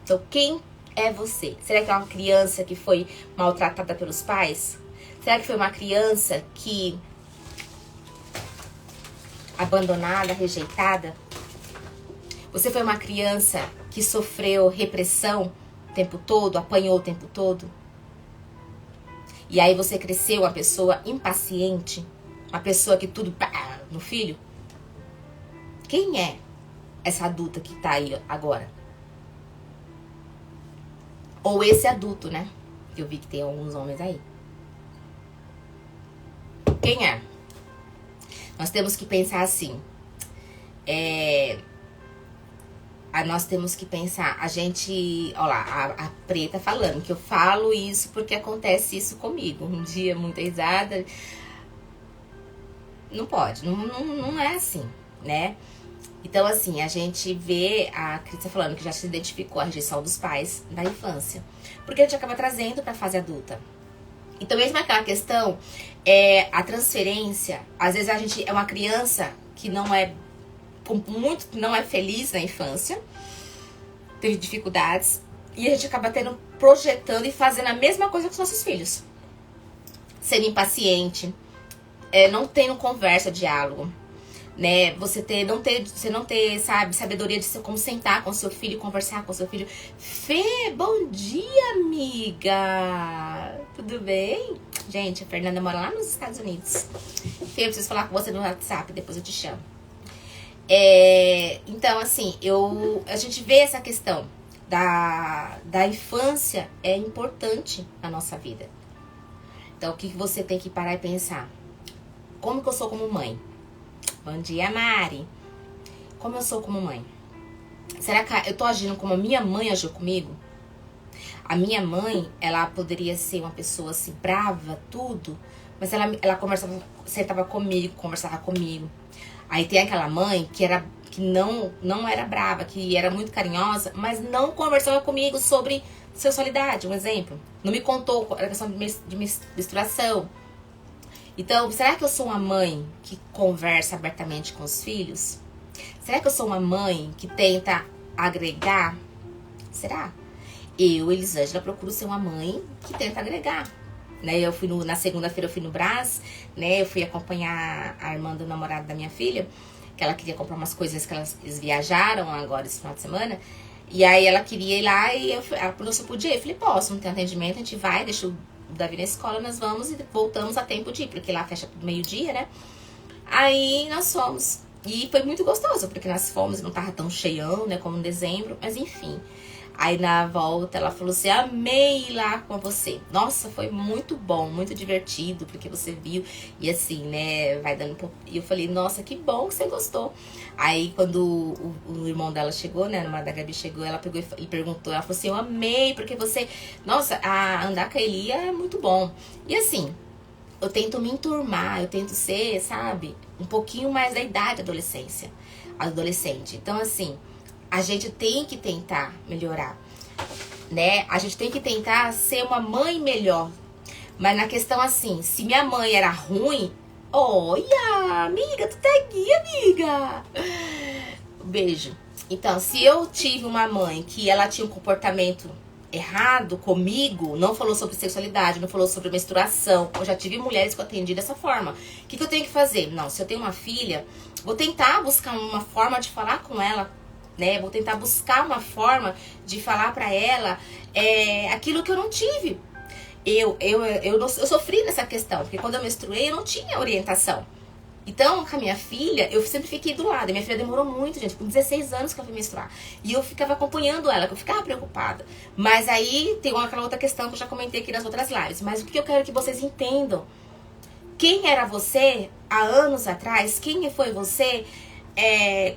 Então, quem é você? Será que é uma criança que foi maltratada pelos pais? Será que foi uma criança que... abandonada, rejeitada? Você foi uma criança que sofreu repressão o tempo todo, apanhou o tempo todo? E aí você cresceu uma pessoa impaciente? Uma pessoa que tudo pá, no filho? Quem é essa adulta que tá aí agora? Ou esse adulto, né? Eu vi que tem alguns homens aí. Quem é? Nós temos que pensar assim. Nós temos que pensar, a gente, ó lá, a Preta falando que eu falo isso porque acontece isso comigo. Um dia, muita risada. Não pode, não é assim, né? Então, assim, a gente vê a Cris falando que já se identificou a rejeição dos pais da infância. Porque a gente acaba trazendo pra fase adulta. Então, mesmo aquela questão, a transferência, às vezes a gente é uma criança que não é feliz na infância, teve dificuldades, e a gente acaba projetando e fazendo a mesma coisa com os nossos filhos. Sendo impaciente, não tendo conversa, diálogo, né? Você não ter, sabe, sabedoria de como sentar com seu filho e conversar com seu filho. Fê, bom dia, amiga! Tudo bem? Gente, a Fernanda mora lá nos Estados Unidos. Fê, eu preciso falar com você no WhatsApp, depois eu te chamo. Então, assim, a gente vê essa questão da infância é importante na nossa vida. Então, o que você tem que parar e pensar? Como que eu sou como mãe? Bom dia, Mari. Como eu sou como mãe? Será que eu tô agindo como a minha mãe agiu comigo? A minha mãe, ela poderia ser uma pessoa assim, brava, tudo, mas ela conversava, sentava comigo, conversava comigo. Aí tem aquela mãe que era que não era brava, que era muito carinhosa, mas não conversava comigo sobre sexualidade, um exemplo. Não me contou a questão de menstruação. Então, será que eu sou uma mãe que conversa abertamente com os filhos? Será que eu sou uma mãe que tenta agregar? Será? Eu, Elisângela, procuro ser uma mãe que tenta agregar. Né? Eu fui na segunda-feira, eu fui no Brás, né? Eu fui acompanhar a irmã do namorado da minha filha, que ela queria comprar umas coisas que eles viajaram agora esse final de semana. E aí ela queria ir lá e ela perguntou se eu podia ir. Eu falei, posso, não tem atendimento, a gente vai, deixa o Davi na escola, nós vamos e voltamos a tempo de ir, porque lá fecha meio-dia, né? Aí nós fomos. E foi muito gostoso, porque nós fomos, não tava tão cheião, né, como em dezembro, mas enfim. Aí na volta ela falou assim, amei ir lá com você. Nossa, foi muito bom, muito divertido, porque você viu. E assim, né, vai dando um pouco. E eu falei, nossa, que bom que você gostou. Aí quando o irmão dela chegou, né, a namorada da Gabi chegou, ela pegou e perguntou, ela falou assim, eu amei, porque você... Nossa, andar com a Elia é muito bom. E assim, eu tento me enturmar, eu tento ser, sabe, um pouquinho mais da idade adolescente. Então assim... A gente tem que tentar melhorar, né? A gente tem que tentar ser uma mãe melhor. Mas na questão assim, se minha mãe era ruim... Olha, amiga, tu tá aqui, amiga. Beijo. Então, se eu tive uma mãe que ela tinha um comportamento errado comigo, não falou sobre sexualidade, não falou sobre menstruação, eu já tive mulheres que eu atendi dessa forma. O que eu tenho que fazer? Não, se eu tenho uma filha, vou tentar buscar uma forma de falar com ela, né? Vou tentar buscar uma forma de falar pra ela aquilo que eu não tive. Eu sofri nessa questão, porque quando eu menstruei eu não tinha orientação. Então, com a minha filha, eu sempre fiquei do lado. Minha filha demorou muito, gente, com 16 anos que ela foi menstruar. E eu ficava acompanhando ela, que eu ficava preocupada. Mas aí tem aquela outra questão que eu já comentei aqui nas outras lives. Mas o que eu quero que vocês entendam? Quem era você há anos atrás? Quem foi você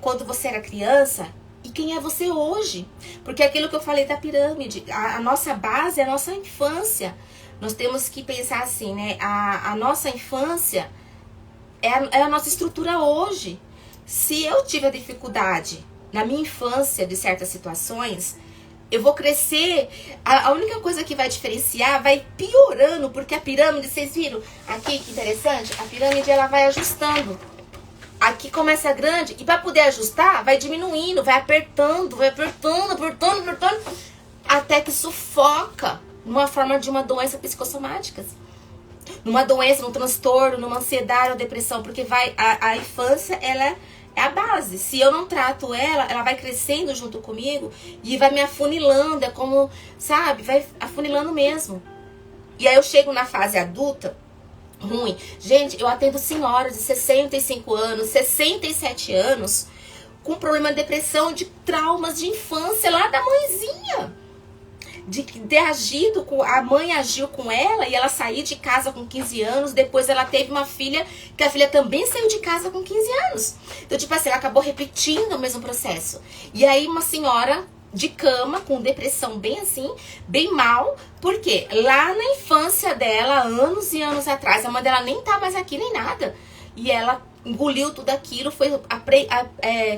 quando você era criança? E quem é você hoje? Porque aquilo que eu falei da pirâmide, a nossa base é a nossa infância. Nós temos que pensar assim, né? A nossa infância é a nossa estrutura hoje. Se eu tive a dificuldade na minha infância de certas situações, eu vou crescer. A única coisa que vai diferenciar vai piorando, porque a pirâmide, vocês viram? Aqui, que interessante, a pirâmide ela vai ajustando. Aqui começa grande e para poder ajustar, vai diminuindo, vai apertando, até que sufoca numa forma de uma doença psicossomática. Numa doença, num transtorno, numa ansiedade ou depressão, porque a infância, ela é a base. Se eu não trato ela vai crescendo junto comigo e vai me afunilando, é como, sabe, vai afunilando mesmo. E aí eu chego na fase adulta, ruim. Gente, eu atendo senhoras de 65 anos, 67 anos, com problema de depressão, de traumas de infância lá da mãezinha. De ter agido, a mãe agiu com ela e ela saiu de casa com 15 anos, depois ela teve uma filha, que a filha também saiu de casa com 15 anos. Então, tipo assim, ela acabou repetindo o mesmo processo. E aí uma senhora de cama, com depressão bem assim, bem mal, porque lá na infância dela, anos e anos atrás, a mãe dela nem tá mais aqui nem nada, e ela engoliu tudo aquilo, foi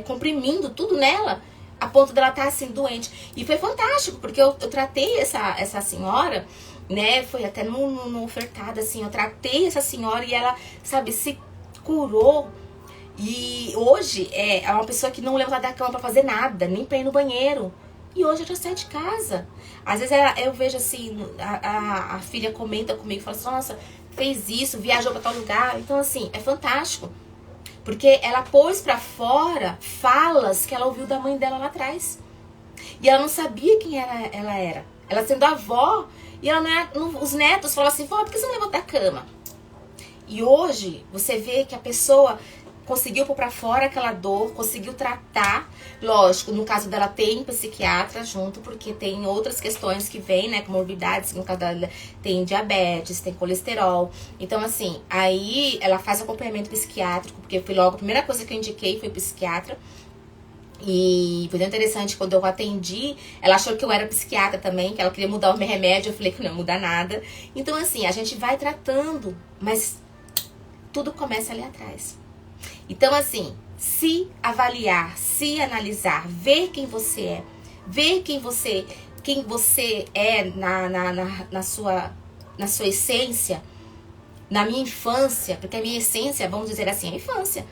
comprimindo tudo nela, a ponto dela estar assim doente. E foi fantástico, porque eu tratei essa senhora, né, foi até no ofertado assim, eu tratei essa senhora e ela, sabe, se curou. E hoje é uma pessoa que não levanta da cama pra fazer nada, nem pra ir no banheiro. E hoje ela já sai de casa. Às vezes eu vejo assim, a filha comenta comigo, fala assim, nossa, fez isso, viajou pra tal lugar. Então assim, é fantástico. Porque ela pôs pra fora falas que ela ouviu da mãe dela lá atrás. E ela não sabia quem ela era. Ela sendo avó, e ela os netos falam assim, vó, por que você não levanta da cama? E hoje, você vê que a pessoa conseguiu pôr pra fora aquela dor, conseguiu tratar. Lógico, no caso dela tem psiquiatra junto, porque tem outras questões que vêm, né, comorbidades, no caso dela tem diabetes, tem colesterol. Então, assim, aí ela faz acompanhamento psiquiátrico, porque foi logo a primeira coisa que eu indiquei foi psiquiatra. E foi interessante, quando eu atendi, ela achou que eu era psiquiatra também, que ela queria mudar o meu remédio, eu falei que não ia mudar nada. Então, assim, a gente vai tratando, mas tudo começa ali atrás. Então, assim, se avaliar, se analisar, ver quem você é, ver quem você é na sua essência. Na minha infância, porque a minha essência, vamos dizer assim, é a infância.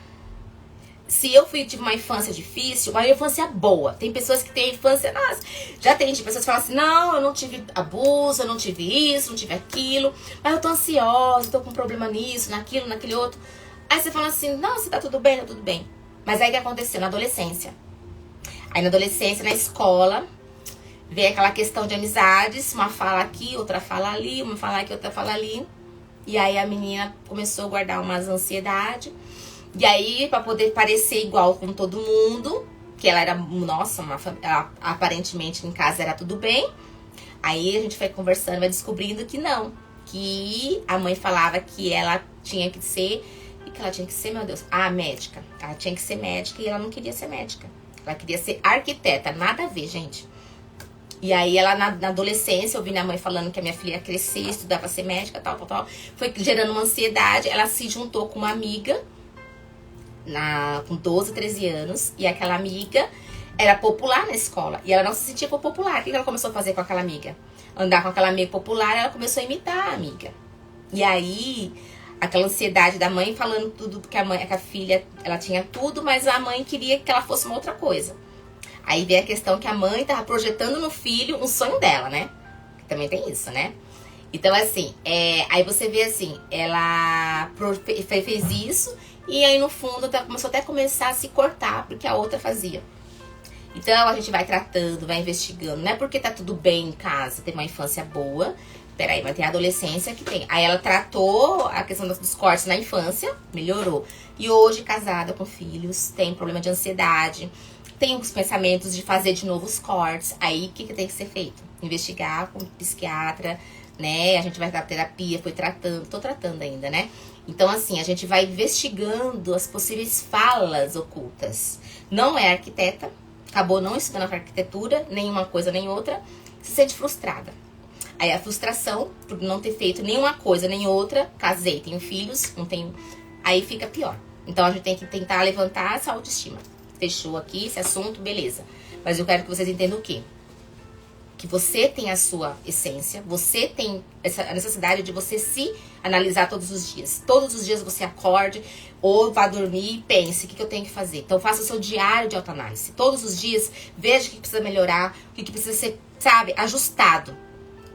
Se eu tive uma infância difícil, uma infância boa. Tem pessoas que têm infância, nossa, já tem pessoas que falam assim, não, eu não tive abuso, eu não tive isso, não tive aquilo, mas eu tô ansiosa, tô com problema nisso, naquilo, naquele outro. Aí você fala assim, nossa, tá tudo bem, tá tudo bem. Mas aí o que aconteceu? Na adolescência. Aí na adolescência, na escola, vem aquela questão de amizades, uma fala aqui, outra fala ali, uma fala aqui, outra fala ali. E aí a menina começou a guardar umas ansiedades. E aí, pra poder parecer igual com todo mundo, que ela era, nossa, ela, aparentemente em casa era tudo bem. Aí a gente foi conversando, vai descobrindo que não. Que a mãe falava que ela tinha que ser, e que ela tinha que ser, meu Deus, médica. Ela tinha que ser médica e ela não queria ser médica. Ela queria ser arquiteta, nada a ver, gente. E aí ela, na adolescência, eu vi minha mãe falando que a minha filha ia crescer, estudar pra ser médica, tal. Foi gerando uma ansiedade, ela se juntou com uma amiga, com 12, 13 anos, e aquela amiga era popular na escola, e ela não se sentia popular. O que ela começou a fazer com aquela amiga? Andar com aquela amiga popular, ela começou a imitar a amiga. E aí, aquela ansiedade da mãe falando tudo, que a filha, ela tinha tudo, mas a mãe queria que ela fosse uma outra coisa. Aí vem a questão que a mãe tava projetando no filho um sonho dela, né? Também tem isso, né? Então, assim, aí você vê assim, ela fez isso, e aí no fundo começou até a começar a se cortar, porque a outra fazia. Então a gente vai tratando, vai investigando. Não é porque tá tudo bem em casa, tem uma infância boa. Peraí, mas tem a adolescência que tem. Aí ela tratou a questão dos cortes na infância, melhorou. E hoje, casada com filhos, tem problema de ansiedade, tem os pensamentos de fazer de novo os cortes. Aí o que tem que ser feito? Investigar com o psiquiatra, né? A gente vai dar terapia, tô tratando ainda, né? Então, assim, a gente vai investigando as possíveis falas ocultas. Não é arquiteta, acabou não estudando arquitetura, nem uma coisa nem outra, se sente frustrada. Aí a frustração por não ter feito nenhuma coisa nem outra, casei, tenho filhos, não tenho, aí fica pior. Então a gente tem que tentar levantar essa autoestima. Fechou aqui esse assunto, beleza. Mas eu quero que vocês entendam o quê? Que você tem a sua essência, você tem a necessidade de você se analisar todos os dias. Todos os dias você acorde ou vá dormir e pense, o que eu tenho que fazer? Então faça o seu diário de autoanálise. Todos os dias, veja o que precisa melhorar, o que precisa ser, sabe, ajustado.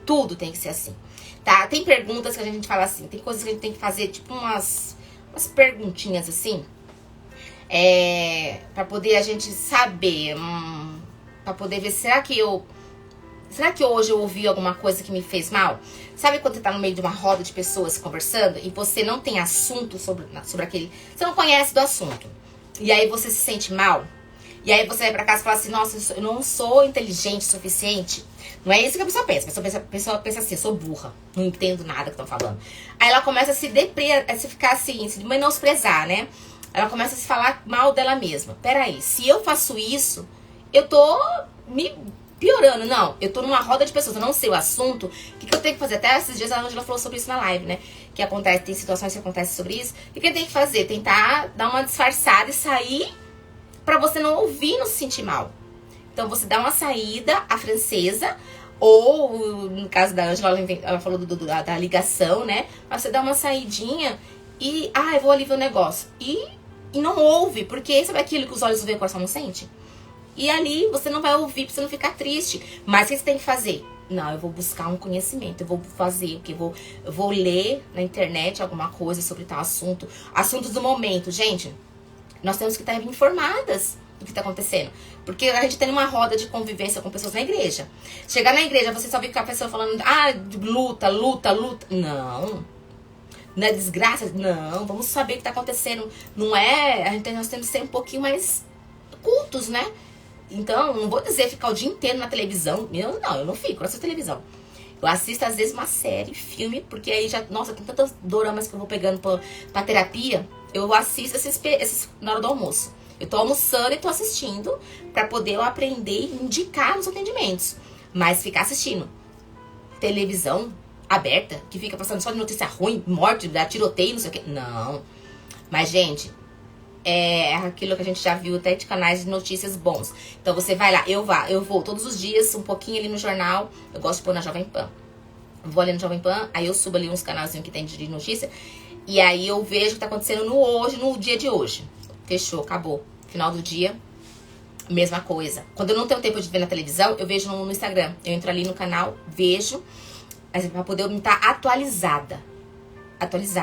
Tudo tem que ser assim, tá? Tem perguntas que a gente fala assim, tem coisas que a gente tem que fazer, tipo umas perguntinhas assim, pra poder a gente saber, pra poder ver, será que hoje eu ouvi alguma coisa que me fez mal? Sabe quando você tá no meio de uma roda de pessoas conversando e você não tem assunto sobre aquele... Você não conhece do assunto. E aí você se sente mal. E aí você vai pra casa e fala assim, nossa, eu não sou inteligente o suficiente. Não é isso que a pessoa pensa. A pessoa pensa assim, eu sou burra. Não entendo nada que estão falando. Aí ela começa a se ficar assim, se menosprezar, né? Ela começa a se falar mal dela mesma. Peraí, se eu faço isso, eu tô me piorando. Não, eu tô numa roda de pessoas, eu não sei o assunto. O que eu tenho que fazer? Até esses dias a Angela falou sobre isso na live, né? Que acontece, tem situações que acontecem sobre isso. O que eu tenho que fazer? Tentar dar uma disfarçada e sair pra você não ouvir e não se sentir mal. Então você dá uma saída, a francesa, ou no caso da Angela, ela falou da ligação, né? Mas você dá uma saidinha e, eu vou ali ver o negócio. E não ouve, porque sabe aquilo que os olhos veem e o coração não sente? E ali você não vai ouvir pra você não ficar triste. Mas o que você tem que fazer? Não, eu vou buscar um conhecimento, eu vou fazer o que? Eu vou ler na internet alguma coisa sobre tal assunto. Assuntos do momento, gente. Nós temos que estar informadas do que está acontecendo. Porque a gente tem uma roda de convivência com pessoas na igreja. Chegar na igreja, você só vê a pessoa falando, luta. Não. Não é desgraça? Não. Vamos saber o que está acontecendo. Não é... Nós temos que ser um pouquinho mais cultos, né? Então, não vou dizer ficar o dia inteiro na televisão. Eu não fico, eu assisto televisão. Eu assisto, às vezes, uma série, filme, porque aí já... Nossa, tem tantos doramas que eu vou pegando pra terapia. Eu assisto esses na hora do almoço. Eu tô almoçando e tô assistindo pra poder eu aprender e indicar nos atendimentos. Mas ficar assistindo televisão aberta, que fica passando só de notícia ruim, morte, tiroteio, não sei o quê. Não. Mas, gente, é aquilo que a gente já viu até de canais de notícias bons. Então você vai lá, eu vou todos os dias, um pouquinho ali no jornal, eu gosto de pôr na Jovem Pan. Vou ali no Jovem Pan, aí eu subo ali uns canalzinhos que tem de notícia, e aí eu vejo o que tá acontecendo no dia de hoje. Fechou, acabou. Final do dia, mesma coisa. Quando eu não tenho tempo de ver na televisão, eu vejo no Instagram. Eu entro ali no canal, vejo, pra poder me estar atualizada,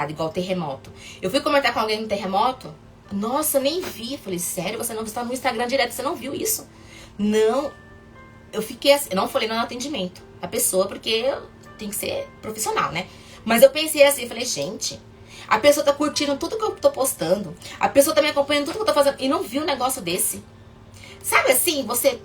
igual terremoto. Eu fui comentar com alguém no terremoto, nossa, eu nem vi. Eu falei, sério, você não está no Instagram direto, você não viu isso? Não, eu fiquei assim, eu não falei no atendimento a pessoa, porque tem que ser profissional, né? Mas eu pensei assim, eu falei, gente, a pessoa tá curtindo tudo que eu tô postando, a pessoa tá me acompanhando tudo que eu tô fazendo, e não viu um negócio desse. Sabe assim, você...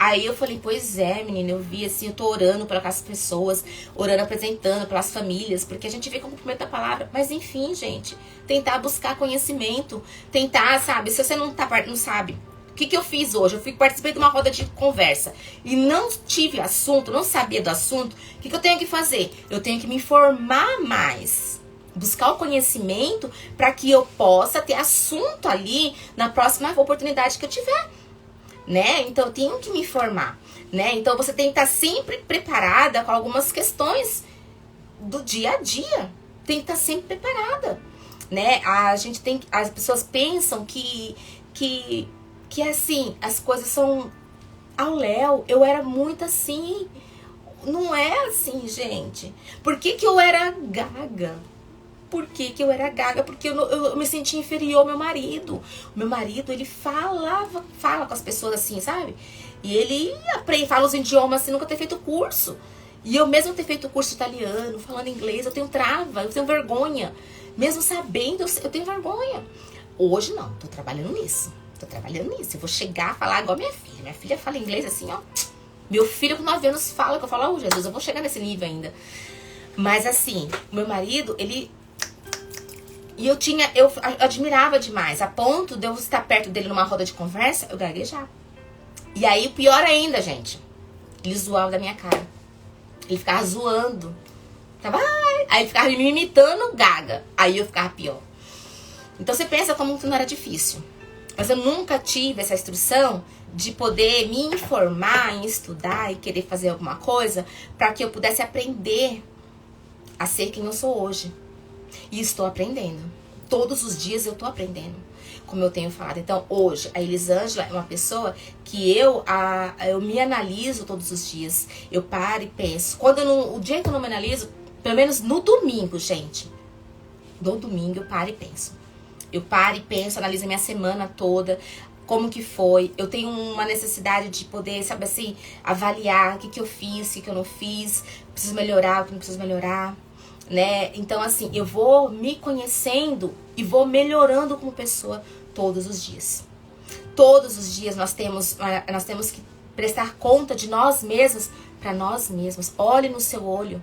Aí eu falei, pois é, menina, eu vi assim, eu tô orando para as pessoas, orando, apresentando pelas famílias, porque a gente vê com o cumprimento da palavra. Mas enfim, gente, tentar buscar conhecimento, tentar, sabe, se você não sabe. O que eu fiz hoje? Eu participei de uma roda de conversa e não tive assunto, não sabia do assunto. O que eu tenho que fazer? Eu tenho que me informar mais, buscar o conhecimento para que eu possa ter assunto ali na próxima oportunidade que eu tiver. Né? Então eu tenho que me informar, né? Então você tem que estar sempre preparada com algumas questões do dia a dia. Tem que estar sempre preparada, né? As pessoas pensam que assim, as coisas são ao léu. Eu era muito assim. Não é assim, gente. Por que eu era gaga? Por que eu era gaga? Porque eu me sentia inferior ao meu marido. O meu marido, ele fala com as pessoas assim, sabe? E ele fala os idiomas sem nunca ter feito curso. E eu mesmo ter feito curso italiano, falando inglês, eu tenho trava, eu tenho vergonha. Mesmo sabendo, eu tenho vergonha. Hoje não, tô trabalhando nisso. Eu vou chegar a falar igual minha filha. Minha filha fala inglês assim, ó. Meu filho com 9 anos fala, que eu falo, oh, Jesus, eu vou chegar nesse nível ainda. Mas assim, o meu marido, ele... E eu admirava demais, a ponto de eu estar perto dele numa roda de conversa, eu gaguejar. E aí, pior ainda, gente, ele zoava da minha cara. Ele ficava zoando. Aí ele ficava me imitando gaga. Aí eu ficava pior. Então você pensa como que não era difícil. Mas eu nunca tive essa instrução de poder me informar, em estudar e querer fazer alguma coisa para que eu pudesse aprender a ser quem eu sou hoje. E estou aprendendo. Todos os dias eu estou aprendendo, como eu tenho falado. Então, hoje, a Elisângela é uma pessoa que eu me analiso todos os dias. Eu paro e penso. O dia que eu não me analiso, pelo menos no domingo, gente. No domingo eu paro e penso. Eu paro e penso, analiso a minha semana toda, como que foi. Eu tenho uma necessidade de poder, sabe assim, avaliar o que eu fiz, o que eu não fiz. Preciso melhorar, o que não preciso melhorar. Né? Então, assim, eu vou me conhecendo e vou melhorando como pessoa todos os dias. Todos os dias nós temos que prestar conta de nós mesmos para nós mesmos. Olhe no seu olho.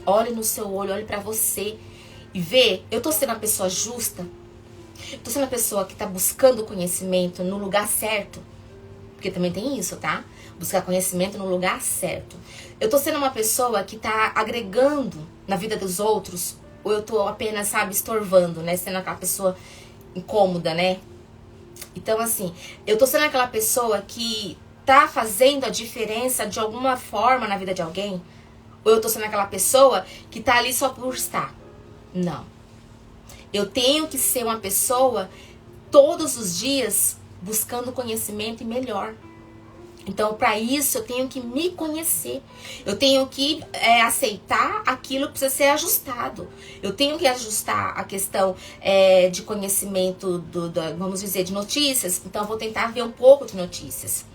Olhe para você e vê, eu tô sendo uma pessoa justa? Eu tô sendo uma pessoa que tá buscando conhecimento no lugar certo? Porque também tem isso, tá? Buscar conhecimento no lugar certo. Eu tô sendo uma pessoa que tá agregando na vida dos outros, ou eu tô apenas, sabe, estorvando, né? Sendo aquela pessoa incômoda, né? Então, assim, eu tô sendo aquela pessoa que tá fazendo a diferença de alguma forma na vida de alguém? Ou eu tô sendo aquela pessoa que tá ali só por estar? Não. Eu tenho que ser uma pessoa todos os dias buscando conhecimento e melhor. Então, para isso, eu tenho que me conhecer. Eu tenho que aceitar aquilo que precisa ser ajustado. Eu tenho que ajustar a questão de conhecimento, vamos dizer, de notícias. Então, eu vou tentar ver um pouco de notícias.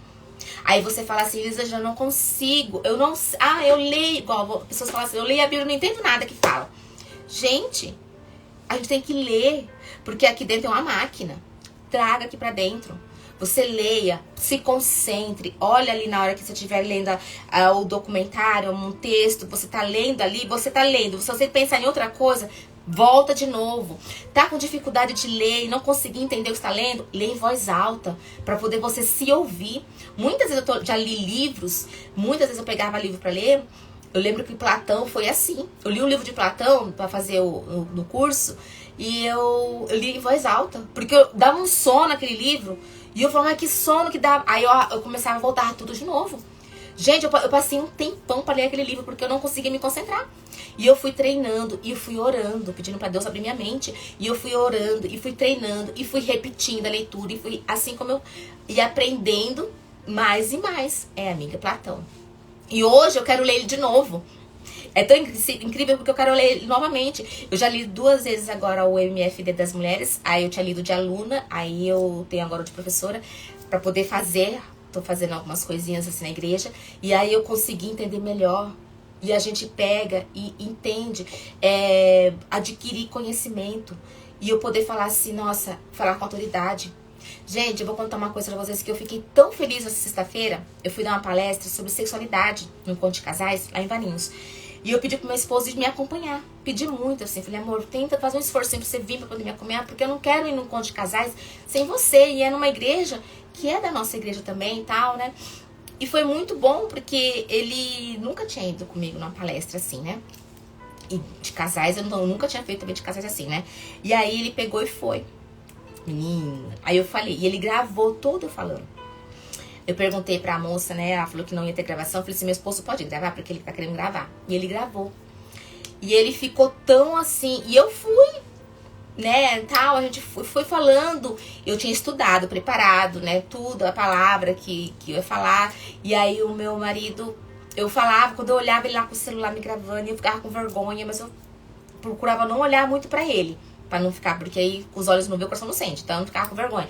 Aí você fala assim, Elisa, já não consigo. Eu leio, igual pessoas falam assim, eu leio a Bíblia, não entendo nada que fala. Gente, a gente tem que ler, porque aqui dentro é uma máquina. Traga aqui pra dentro. Você leia, se concentre, olha ali na hora que você estiver lendo o documentário, um texto, você tá lendo ali, você tá lendo. Se você pensar em outra coisa, volta de novo. Tá com dificuldade de ler e não conseguir entender o que está lendo? Lê em voz alta, para poder você se ouvir. Muitas vezes já li livros, muitas vezes eu pegava livro para ler. Eu lembro que Platão foi assim. Eu li um livro de Platão para fazer no curso. E eu li em voz alta, porque eu dava um sono naquele livro. E eu falava, mas que sono que dá. Aí eu começava a voltar tudo de novo. Gente, eu passei um tempão pra ler aquele livro, porque eu não conseguia me concentrar. E eu fui treinando, e eu fui orando, pedindo pra Deus abrir minha mente. E eu fui orando, e fui treinando, e fui repetindo a leitura. E fui assim como eu ia aprendendo mais e mais. É, amiga, Platão. E hoje eu quero ler ele de novo. É tão incrível porque eu quero ler ele novamente. Eu já li 2 vezes agora o MFD das mulheres. Aí eu tinha lido de aluna, aí eu tenho agora o de professora, pra poder fazer. Tô fazendo algumas coisinhas assim na igreja. E aí eu consegui entender melhor. E a gente pega e entende, adquirir conhecimento. E eu poder falar assim, nossa, falar com autoridade. Gente, eu vou contar uma coisa pra vocês que eu fiquei tão feliz essa sexta-feira. Eu fui dar uma palestra sobre sexualidade no Encontro de Casais, lá em Valinhos. E eu pedi pro meu esposo me acompanhar. Pedi muito, assim. Falei, amor, tenta fazer um esforço sempre pra você vir pra poder me acompanhar, porque eu não quero ir no Encontro de Casais sem você. E é numa igreja que é da nossa igreja também e tal, né? E foi muito bom, porque ele nunca tinha ido comigo numa palestra assim, né? E de casais, eu nunca tinha feito também de casais assim, né? E aí ele pegou e foi. Menina. Aí eu falei, e ele gravou todo eu falando. Eu perguntei pra moça, né? Ela falou que não ia ter gravação. Eu falei assim, meu esposo pode gravar? Porque ele tá querendo gravar. E ele gravou. E ele ficou tão assim. E eu fui, né? Tal, a gente foi falando. Eu tinha estudado, preparado, né? Tudo, a palavra que eu ia falar. E aí o meu marido, eu falava, quando eu olhava ele lá com o celular me gravando, eu ficava com vergonha, mas eu procurava não olhar muito pra ele. Pra não ficar, porque aí os olhos não vê, o coração não sente. Então eu não ficava com vergonha.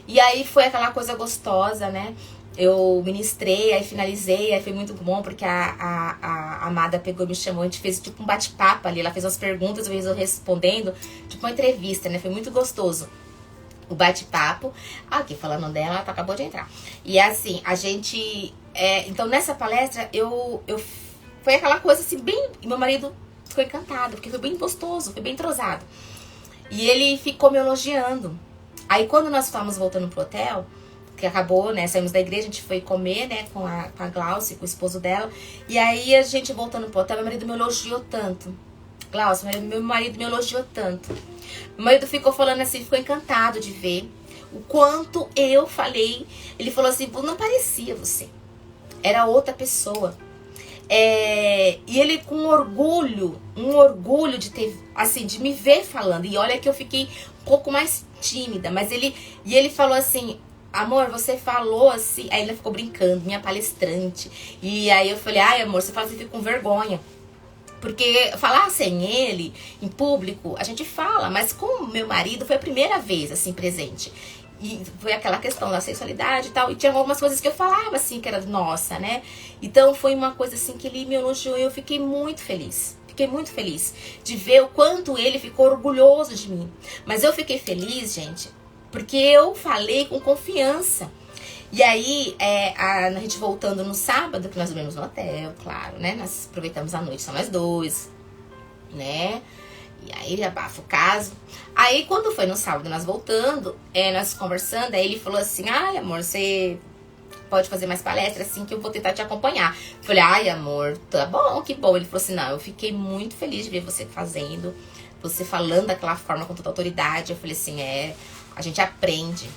E aí foi aquela coisa gostosa, né? Eu ministrei, aí finalizei, aí foi muito bom, porque a amada pegou e me chamou, a gente fez tipo um bate-papo ali, ela fez umas perguntas, eu respondendo, tipo uma entrevista, né? Foi muito gostoso o bate-papo. Aqui, falando dela, ela acabou de entrar. E assim, a gente... então, nessa palestra, foi aquela coisa assim, bem... Meu marido ficou encantado, porque foi bem gostoso, foi bem entrosado. E ele ficou me elogiando. Aí, quando nós estávamos voltando pro hotel, que acabou, né, saímos da igreja, a gente foi comer, né, com a Glaucia, com o esposo dela. E aí, a gente voltando pro hotel, meu marido me elogiou tanto. Glaucia, meu marido me elogiou tanto. Meu marido ficou falando assim, ficou encantado de ver o quanto eu falei. Ele falou assim, não parecia você. Era outra pessoa. E ele com um orgulho de ter, assim, de me ver falando. E olha que eu fiquei um pouco mais tímida, mas ele falou assim, amor, você falou assim. Aí ele ficou brincando, minha palestrante. E aí eu falei, ai amor, você fala assim, eu fico com vergonha. Porque falar sem ele, em público, a gente fala, mas com o meu marido foi a primeira vez, assim, presente. E foi aquela questão da sexualidade e tal. E tinha algumas coisas que eu falava, assim, que era nossa, né? Então foi uma coisa, assim, que ele me elogiou e eu fiquei muito feliz. Fiquei muito feliz de ver o quanto ele ficou orgulhoso de mim. Mas eu fiquei feliz, gente, porque eu falei com confiança. E aí, a gente voltando no sábado, que nós dormimos no hotel, claro, né? Nós aproveitamos a noite, só nós dois, né? E aí ele abafa o caso. Aí quando foi no sábado, nós voltando, nós conversando, aí ele falou assim, ai amor, você pode fazer mais palestra assim que eu vou tentar te acompanhar. Eu falei, ai amor, tá bom, que bom. Ele falou assim, não, eu fiquei muito feliz de ver você fazendo, você falando daquela forma com toda autoridade. Eu falei assim, a gente aprende.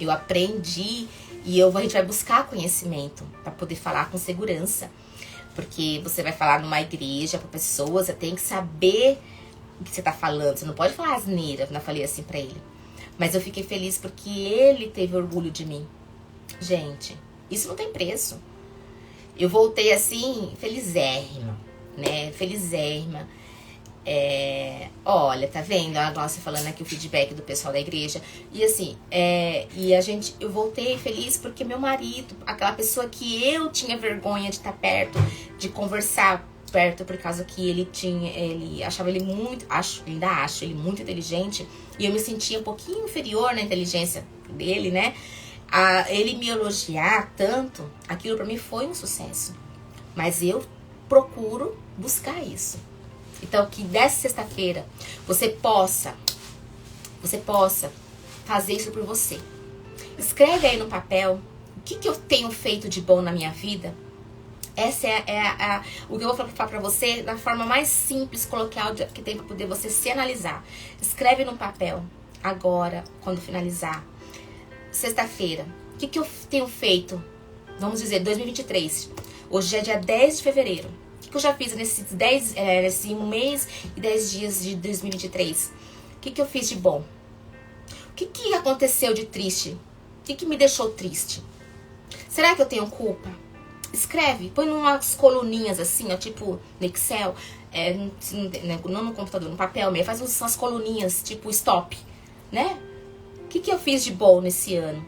Eu aprendi e a gente vai buscar conhecimento para poder falar com segurança. Porque você vai falar numa igreja para pessoas, você tem que saber o que você tá falando. Você não pode falar asneira, eu falei assim pra ele. Mas eu fiquei feliz porque ele teve orgulho de mim. Gente, isso não tem preço. Eu voltei assim, felizérrima, né? Felizérrima. Olha, tá vendo? A Glaucia falando aqui o feedback do pessoal da igreja. E assim, eu voltei feliz porque meu marido, aquela pessoa que eu tinha vergonha de estar perto, de conversar perto, por causa que ele achava ele muito, ainda acho ele muito inteligente, e eu me sentia um pouquinho inferior na inteligência dele, né? Ele me elogiar tanto, aquilo pra mim foi um sucesso. Mas eu procuro buscar isso. Então, que dessa sexta-feira você possa fazer isso por você. Escreve aí no papel o que eu tenho feito de bom na minha vida. Essa o que eu vou falar pra você da forma mais simples, coloquial que tem pra poder você se analisar. Escreve num papel, agora, quando finalizar. Sexta-feira, o que eu tenho feito? Vamos dizer, 2023. Hoje é dia 10 de fevereiro. O que eu já fiz nesse 1 mês e 10 dias de 2023? O que eu fiz de bom? O que aconteceu de triste? O que me deixou triste? Será que eu tenho culpa? Escreve, põe umas coluninhas assim, ó, tipo no Excel, não no computador, no papel mesmo, faz umas coluninhas, tipo stop, né? O que eu fiz de bom nesse ano?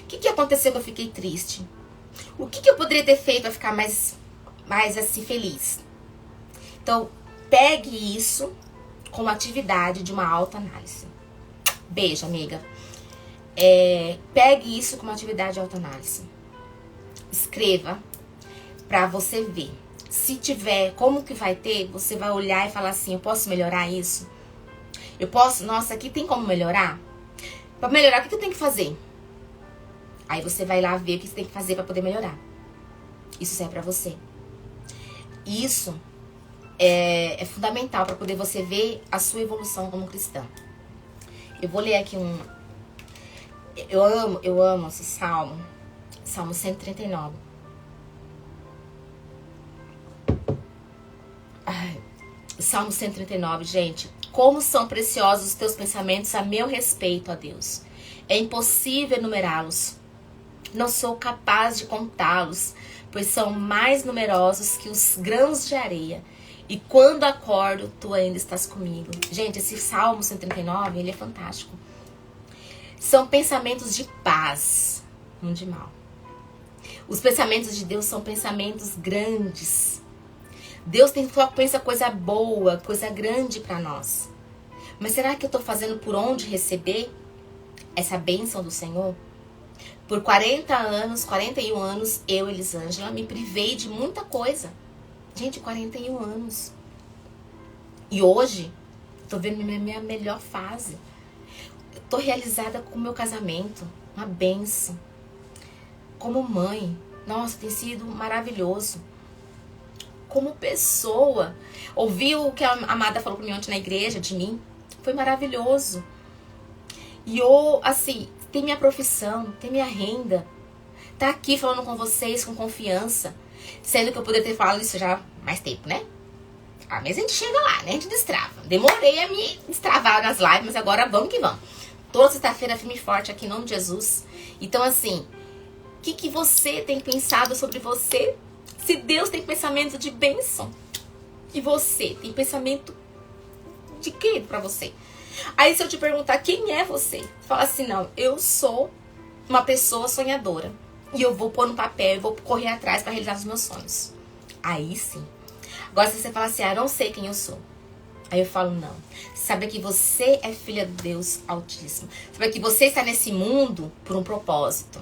O que aconteceu que eu fiquei triste? O que eu poderia ter feito pra ficar mais assim, feliz? Então, pegue isso como atividade de uma autoanálise. Beijo, amiga. Pegue isso como atividade de autoanálise. Escreva pra você ver. Se tiver, como que vai ter, você vai olhar e falar assim, eu posso melhorar isso? Eu posso, nossa, aqui tem como melhorar? Pra melhorar, o que eu tenho que fazer? Aí você vai lá ver o que você tem que fazer pra poder melhorar. Isso serve pra você. Isso é fundamental pra poder você ver a sua evolução como cristã. Eu vou ler aqui eu amo esse salmo. Salmo 139. Salmo 139, gente. Como são preciosos os teus pensamentos a meu respeito, ó Deus. É impossível enumerá-los. Não sou capaz de contá-los, pois são mais numerosos que os grãos de areia. E quando acordo, tu ainda estás comigo. Gente, esse Salmo 139, ele é fantástico. São pensamentos de paz, não de mal. Os pensamentos de Deus são pensamentos grandes. Deus pensa coisa boa, coisa grande para nós. Mas será que eu estou fazendo por onde receber essa bênção do Senhor? Por 41 anos, eu, Elisângela, me privei de muita coisa. Gente, 41 anos. E hoje, tô vendo minha melhor fase. Eu tô realizada com o meu casamento. Uma bênção. Como mãe. Nossa, tem sido maravilhoso. Como pessoa. Ouvir o que a Amada falou pra mim ontem na igreja, de mim. Foi maravilhoso. E eu, assim, tem minha profissão, tem minha renda. Tá aqui falando com vocês com confiança. Sendo que eu poderia ter falado isso já há mais tempo, né? Ah, mas a gente chega lá, né? A gente destrava. Demorei a me destravar nas lives, mas agora vamos que vamos. Toda sexta-feira firme e forte aqui em nome de Jesus. Então, assim, o que você tem pensado sobre você? Se Deus tem pensamento de bênção, e você tem pensamento de quê pra você? Aí se eu te perguntar quem é você, fala assim, não, eu sou uma pessoa sonhadora. E eu vou pôr no papel, eu vou correr atrás pra realizar os meus sonhos. Aí sim. Agora se você fala assim, eu não sei quem eu sou. Aí eu falo, não. Sabe que você é filha de Deus Altíssimo. Sabe que você está nesse mundo por um propósito.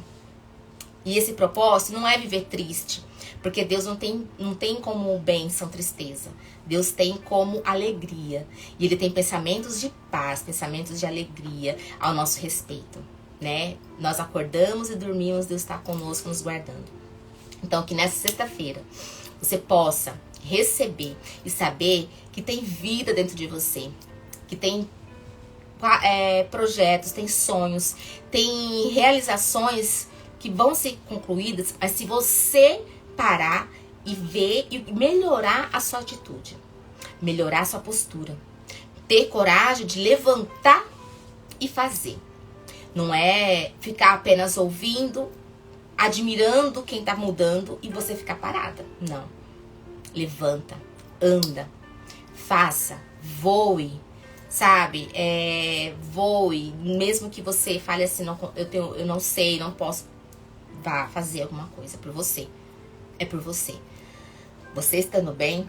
E esse propósito não é viver triste. Porque Deus não tem como bênção, tristeza. Deus tem como alegria. E Ele tem pensamentos de paz, pensamentos de alegria ao nosso respeito, né? Nós acordamos e dormimos, Deus está conosco, nos guardando. Então, que nessa sexta-feira você possa receber e saber que tem vida dentro de você. Que tem projetos, tem sonhos, tem realizações que vão ser concluídas, mas se você parar e ver e melhorar a sua atitude, melhorar a sua postura, ter coragem de levantar e fazer. Não é ficar apenas ouvindo, admirando quem tá mudando e você ficar parada. Não. Levanta, anda, faça, voe, sabe? Voe, mesmo que você fale assim, não, eu não sei, não posso. Vá fazer alguma coisa por você. É por você. Você estando bem,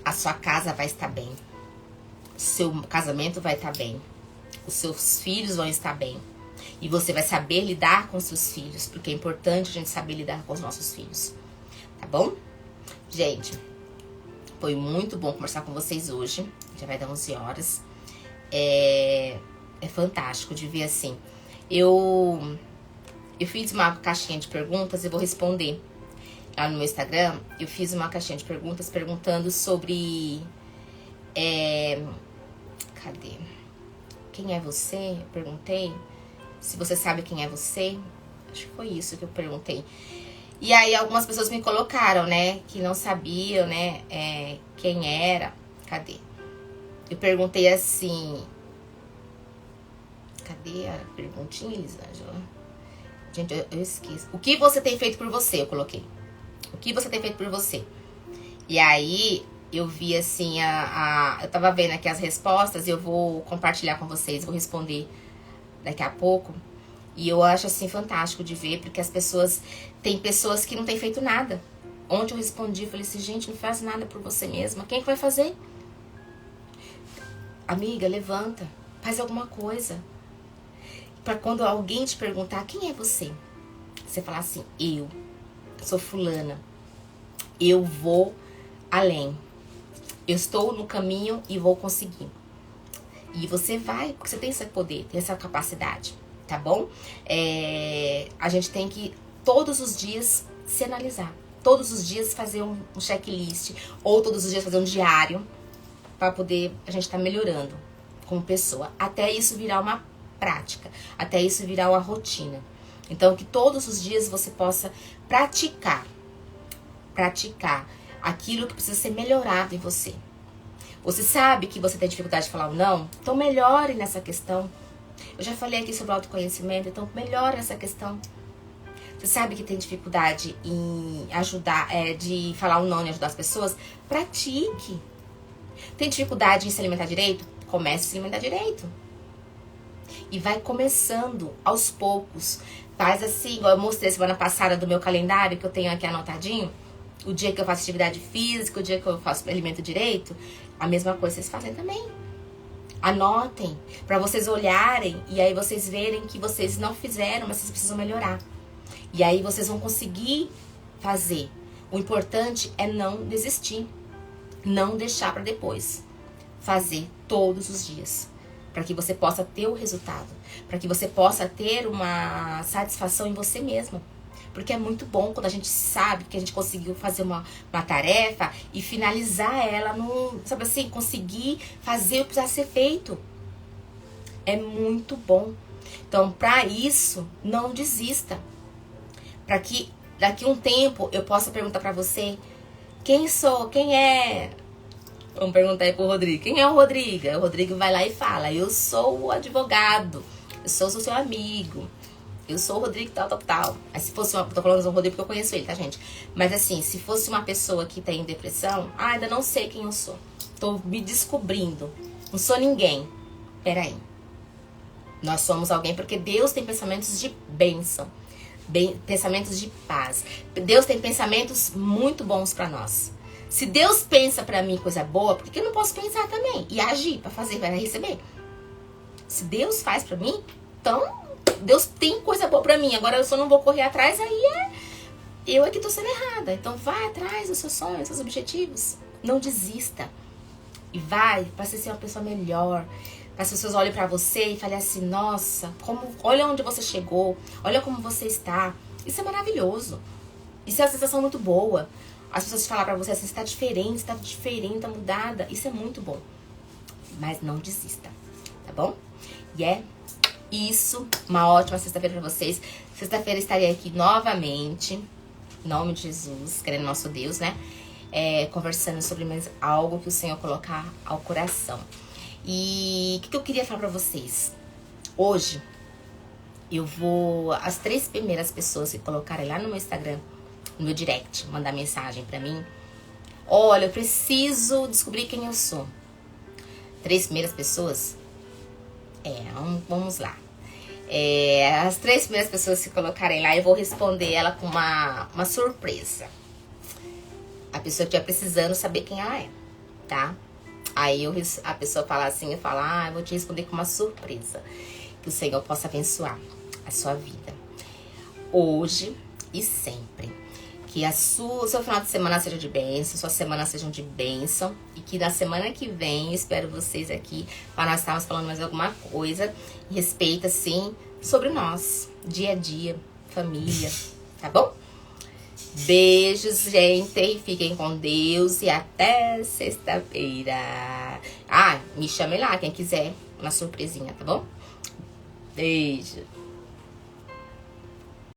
a sua casa vai estar bem. O seu casamento vai estar bem. Os seus filhos vão estar bem. E você vai saber lidar com os seus filhos. Porque é importante a gente saber lidar com os nossos filhos. Tá bom? Gente, foi muito bom conversar com vocês hoje. Já vai dar 11 horas. É fantástico de ver assim. Eu fiz uma caixinha de perguntas e vou responder. lá no meu Instagram, eu fiz uma caixinha de perguntas perguntando sobre... cadê? Quem é você? Eu perguntei. Se você sabe quem é você. Acho que foi isso que eu perguntei. E aí algumas pessoas me colocaram, né? Que não sabiam, né? Quem era. Cadê? Eu perguntei assim... Cadê a perguntinha, Elisângela? Gente, eu esqueço. O que você tem feito por você? Eu coloquei. O que você tem feito por você? E aí, eu vi assim, eu tava vendo aqui as respostas e eu vou compartilhar com vocês, vou responder daqui a pouco. E eu acho assim fantástico de ver, porque as pessoas... Tem pessoas que não têm feito nada. Ontem eu respondi, falei assim, gente, não faz nada por você mesma. Quem é que vai fazer? Amiga, levanta. Faz alguma coisa. Pra quando alguém te perguntar, quem é você? Você falar assim, eu sou fulana. Eu vou além. Eu estou no caminho e vou conseguir. E você vai, porque você tem esse poder, tem essa capacidade, tá bom? A gente tem que, todos os dias, se analisar. Todos os dias fazer um checklist. Ou todos os dias fazer um diário. Pra poder, a gente tá melhorando como pessoa. Até isso virar uma prática. Até isso virar uma rotina. Então, que todos os dias você possa praticar aquilo que precisa ser melhorado em você. Você sabe que você tem dificuldade de falar um não? Então melhore nessa questão. Eu já falei aqui sobre autoconhecimento, então melhore essa questão. Você sabe que tem dificuldade em ajudar, de falar um não e ajudar as pessoas? Pratique. Tem dificuldade em se alimentar direito? Comece a se alimentar direito. E vai começando aos poucos. Faz assim, igual eu mostrei semana passada do meu calendário, que eu tenho aqui anotadinho. O dia que eu faço atividade física, o dia que eu faço alimento direito, a mesma coisa vocês fazem também. Anotem, pra vocês olharem e aí vocês verem que vocês não fizeram, mas vocês precisam melhorar. E aí vocês vão conseguir fazer. O importante é não desistir, não deixar pra depois. Fazer todos os dias, para que você possa ter o resultado, para que você possa ter uma satisfação em você mesma. Porque é muito bom quando a gente sabe que a gente conseguiu fazer uma tarefa e finalizar ela, sabe assim, conseguir fazer o que precisa ser feito. É muito bom. Então, para isso, não desista. Para que daqui a um tempo eu possa perguntar para você, quem sou, quem é? Vamos perguntar aí pro Rodrigo, quem é o Rodrigo? O Rodrigo vai lá e fala, eu sou o advogado, eu sou o seu amigo. Eu sou o Rodrigo tal. Aí se fosse tô falando do Rodrigo porque eu conheço ele, tá, gente? Mas assim, se fosse uma pessoa que tem depressão, ainda não sei quem eu sou. Tô me descobrindo. Não sou ninguém. Peraí. Nós somos alguém porque Deus tem pensamentos de bênção. Pensamentos de paz. Deus tem pensamentos muito bons pra nós. Se Deus pensa pra mim coisa boa, por que eu não posso pensar também? E agir pra fazer, para receber? Se Deus faz pra mim, então... Deus tem coisa boa pra mim. Agora eu só não vou correr atrás, aí eu é que tô sendo errada. Então vai atrás dos seus sonhos, dos seus objetivos. Não desista. E vai pra você ser uma pessoa melhor. Para as pessoas olhem pra você e falem assim, nossa, olha onde você chegou. Olha como você está. Isso é maravilhoso. Isso é uma sensação muito boa. As pessoas falam pra você assim, você tá diferente, tá mudada. Isso é muito bom. Mas não desista, tá bom? Isso, uma ótima sexta-feira pra vocês. Sexta-feira estarei aqui novamente, em nome de Jesus, querendo nosso Deus, né? Conversando sobre mais algo que o Senhor colocar ao coração. E o que eu queria falar pra vocês? Hoje, eu vou... As 3 primeiras pessoas que colocarem lá no meu Instagram, no meu direct, mandar mensagem pra mim. Olha, eu preciso descobrir quem eu sou. 3 primeiras pessoas... vamos lá. As 3 primeiras pessoas que colocarem lá, eu vou responder ela com uma surpresa. A pessoa que estiver precisando saber quem ela é, tá? Aí a pessoa fala assim, eu falo, eu vou te responder com uma surpresa. Que o Senhor possa abençoar a sua vida. Hoje e sempre. Que o seu final de semana seja de bênção, sua semana seja de bênção. E que na semana que vem, eu espero vocês aqui, para nós estarmos falando mais alguma coisa. Respeito, assim, sobre nós, dia a dia, família, tá bom? Beijos, gente. Fiquem com Deus e até sexta-feira. Ah, me chame lá, quem quiser uma surpresinha, tá bom? Beijo.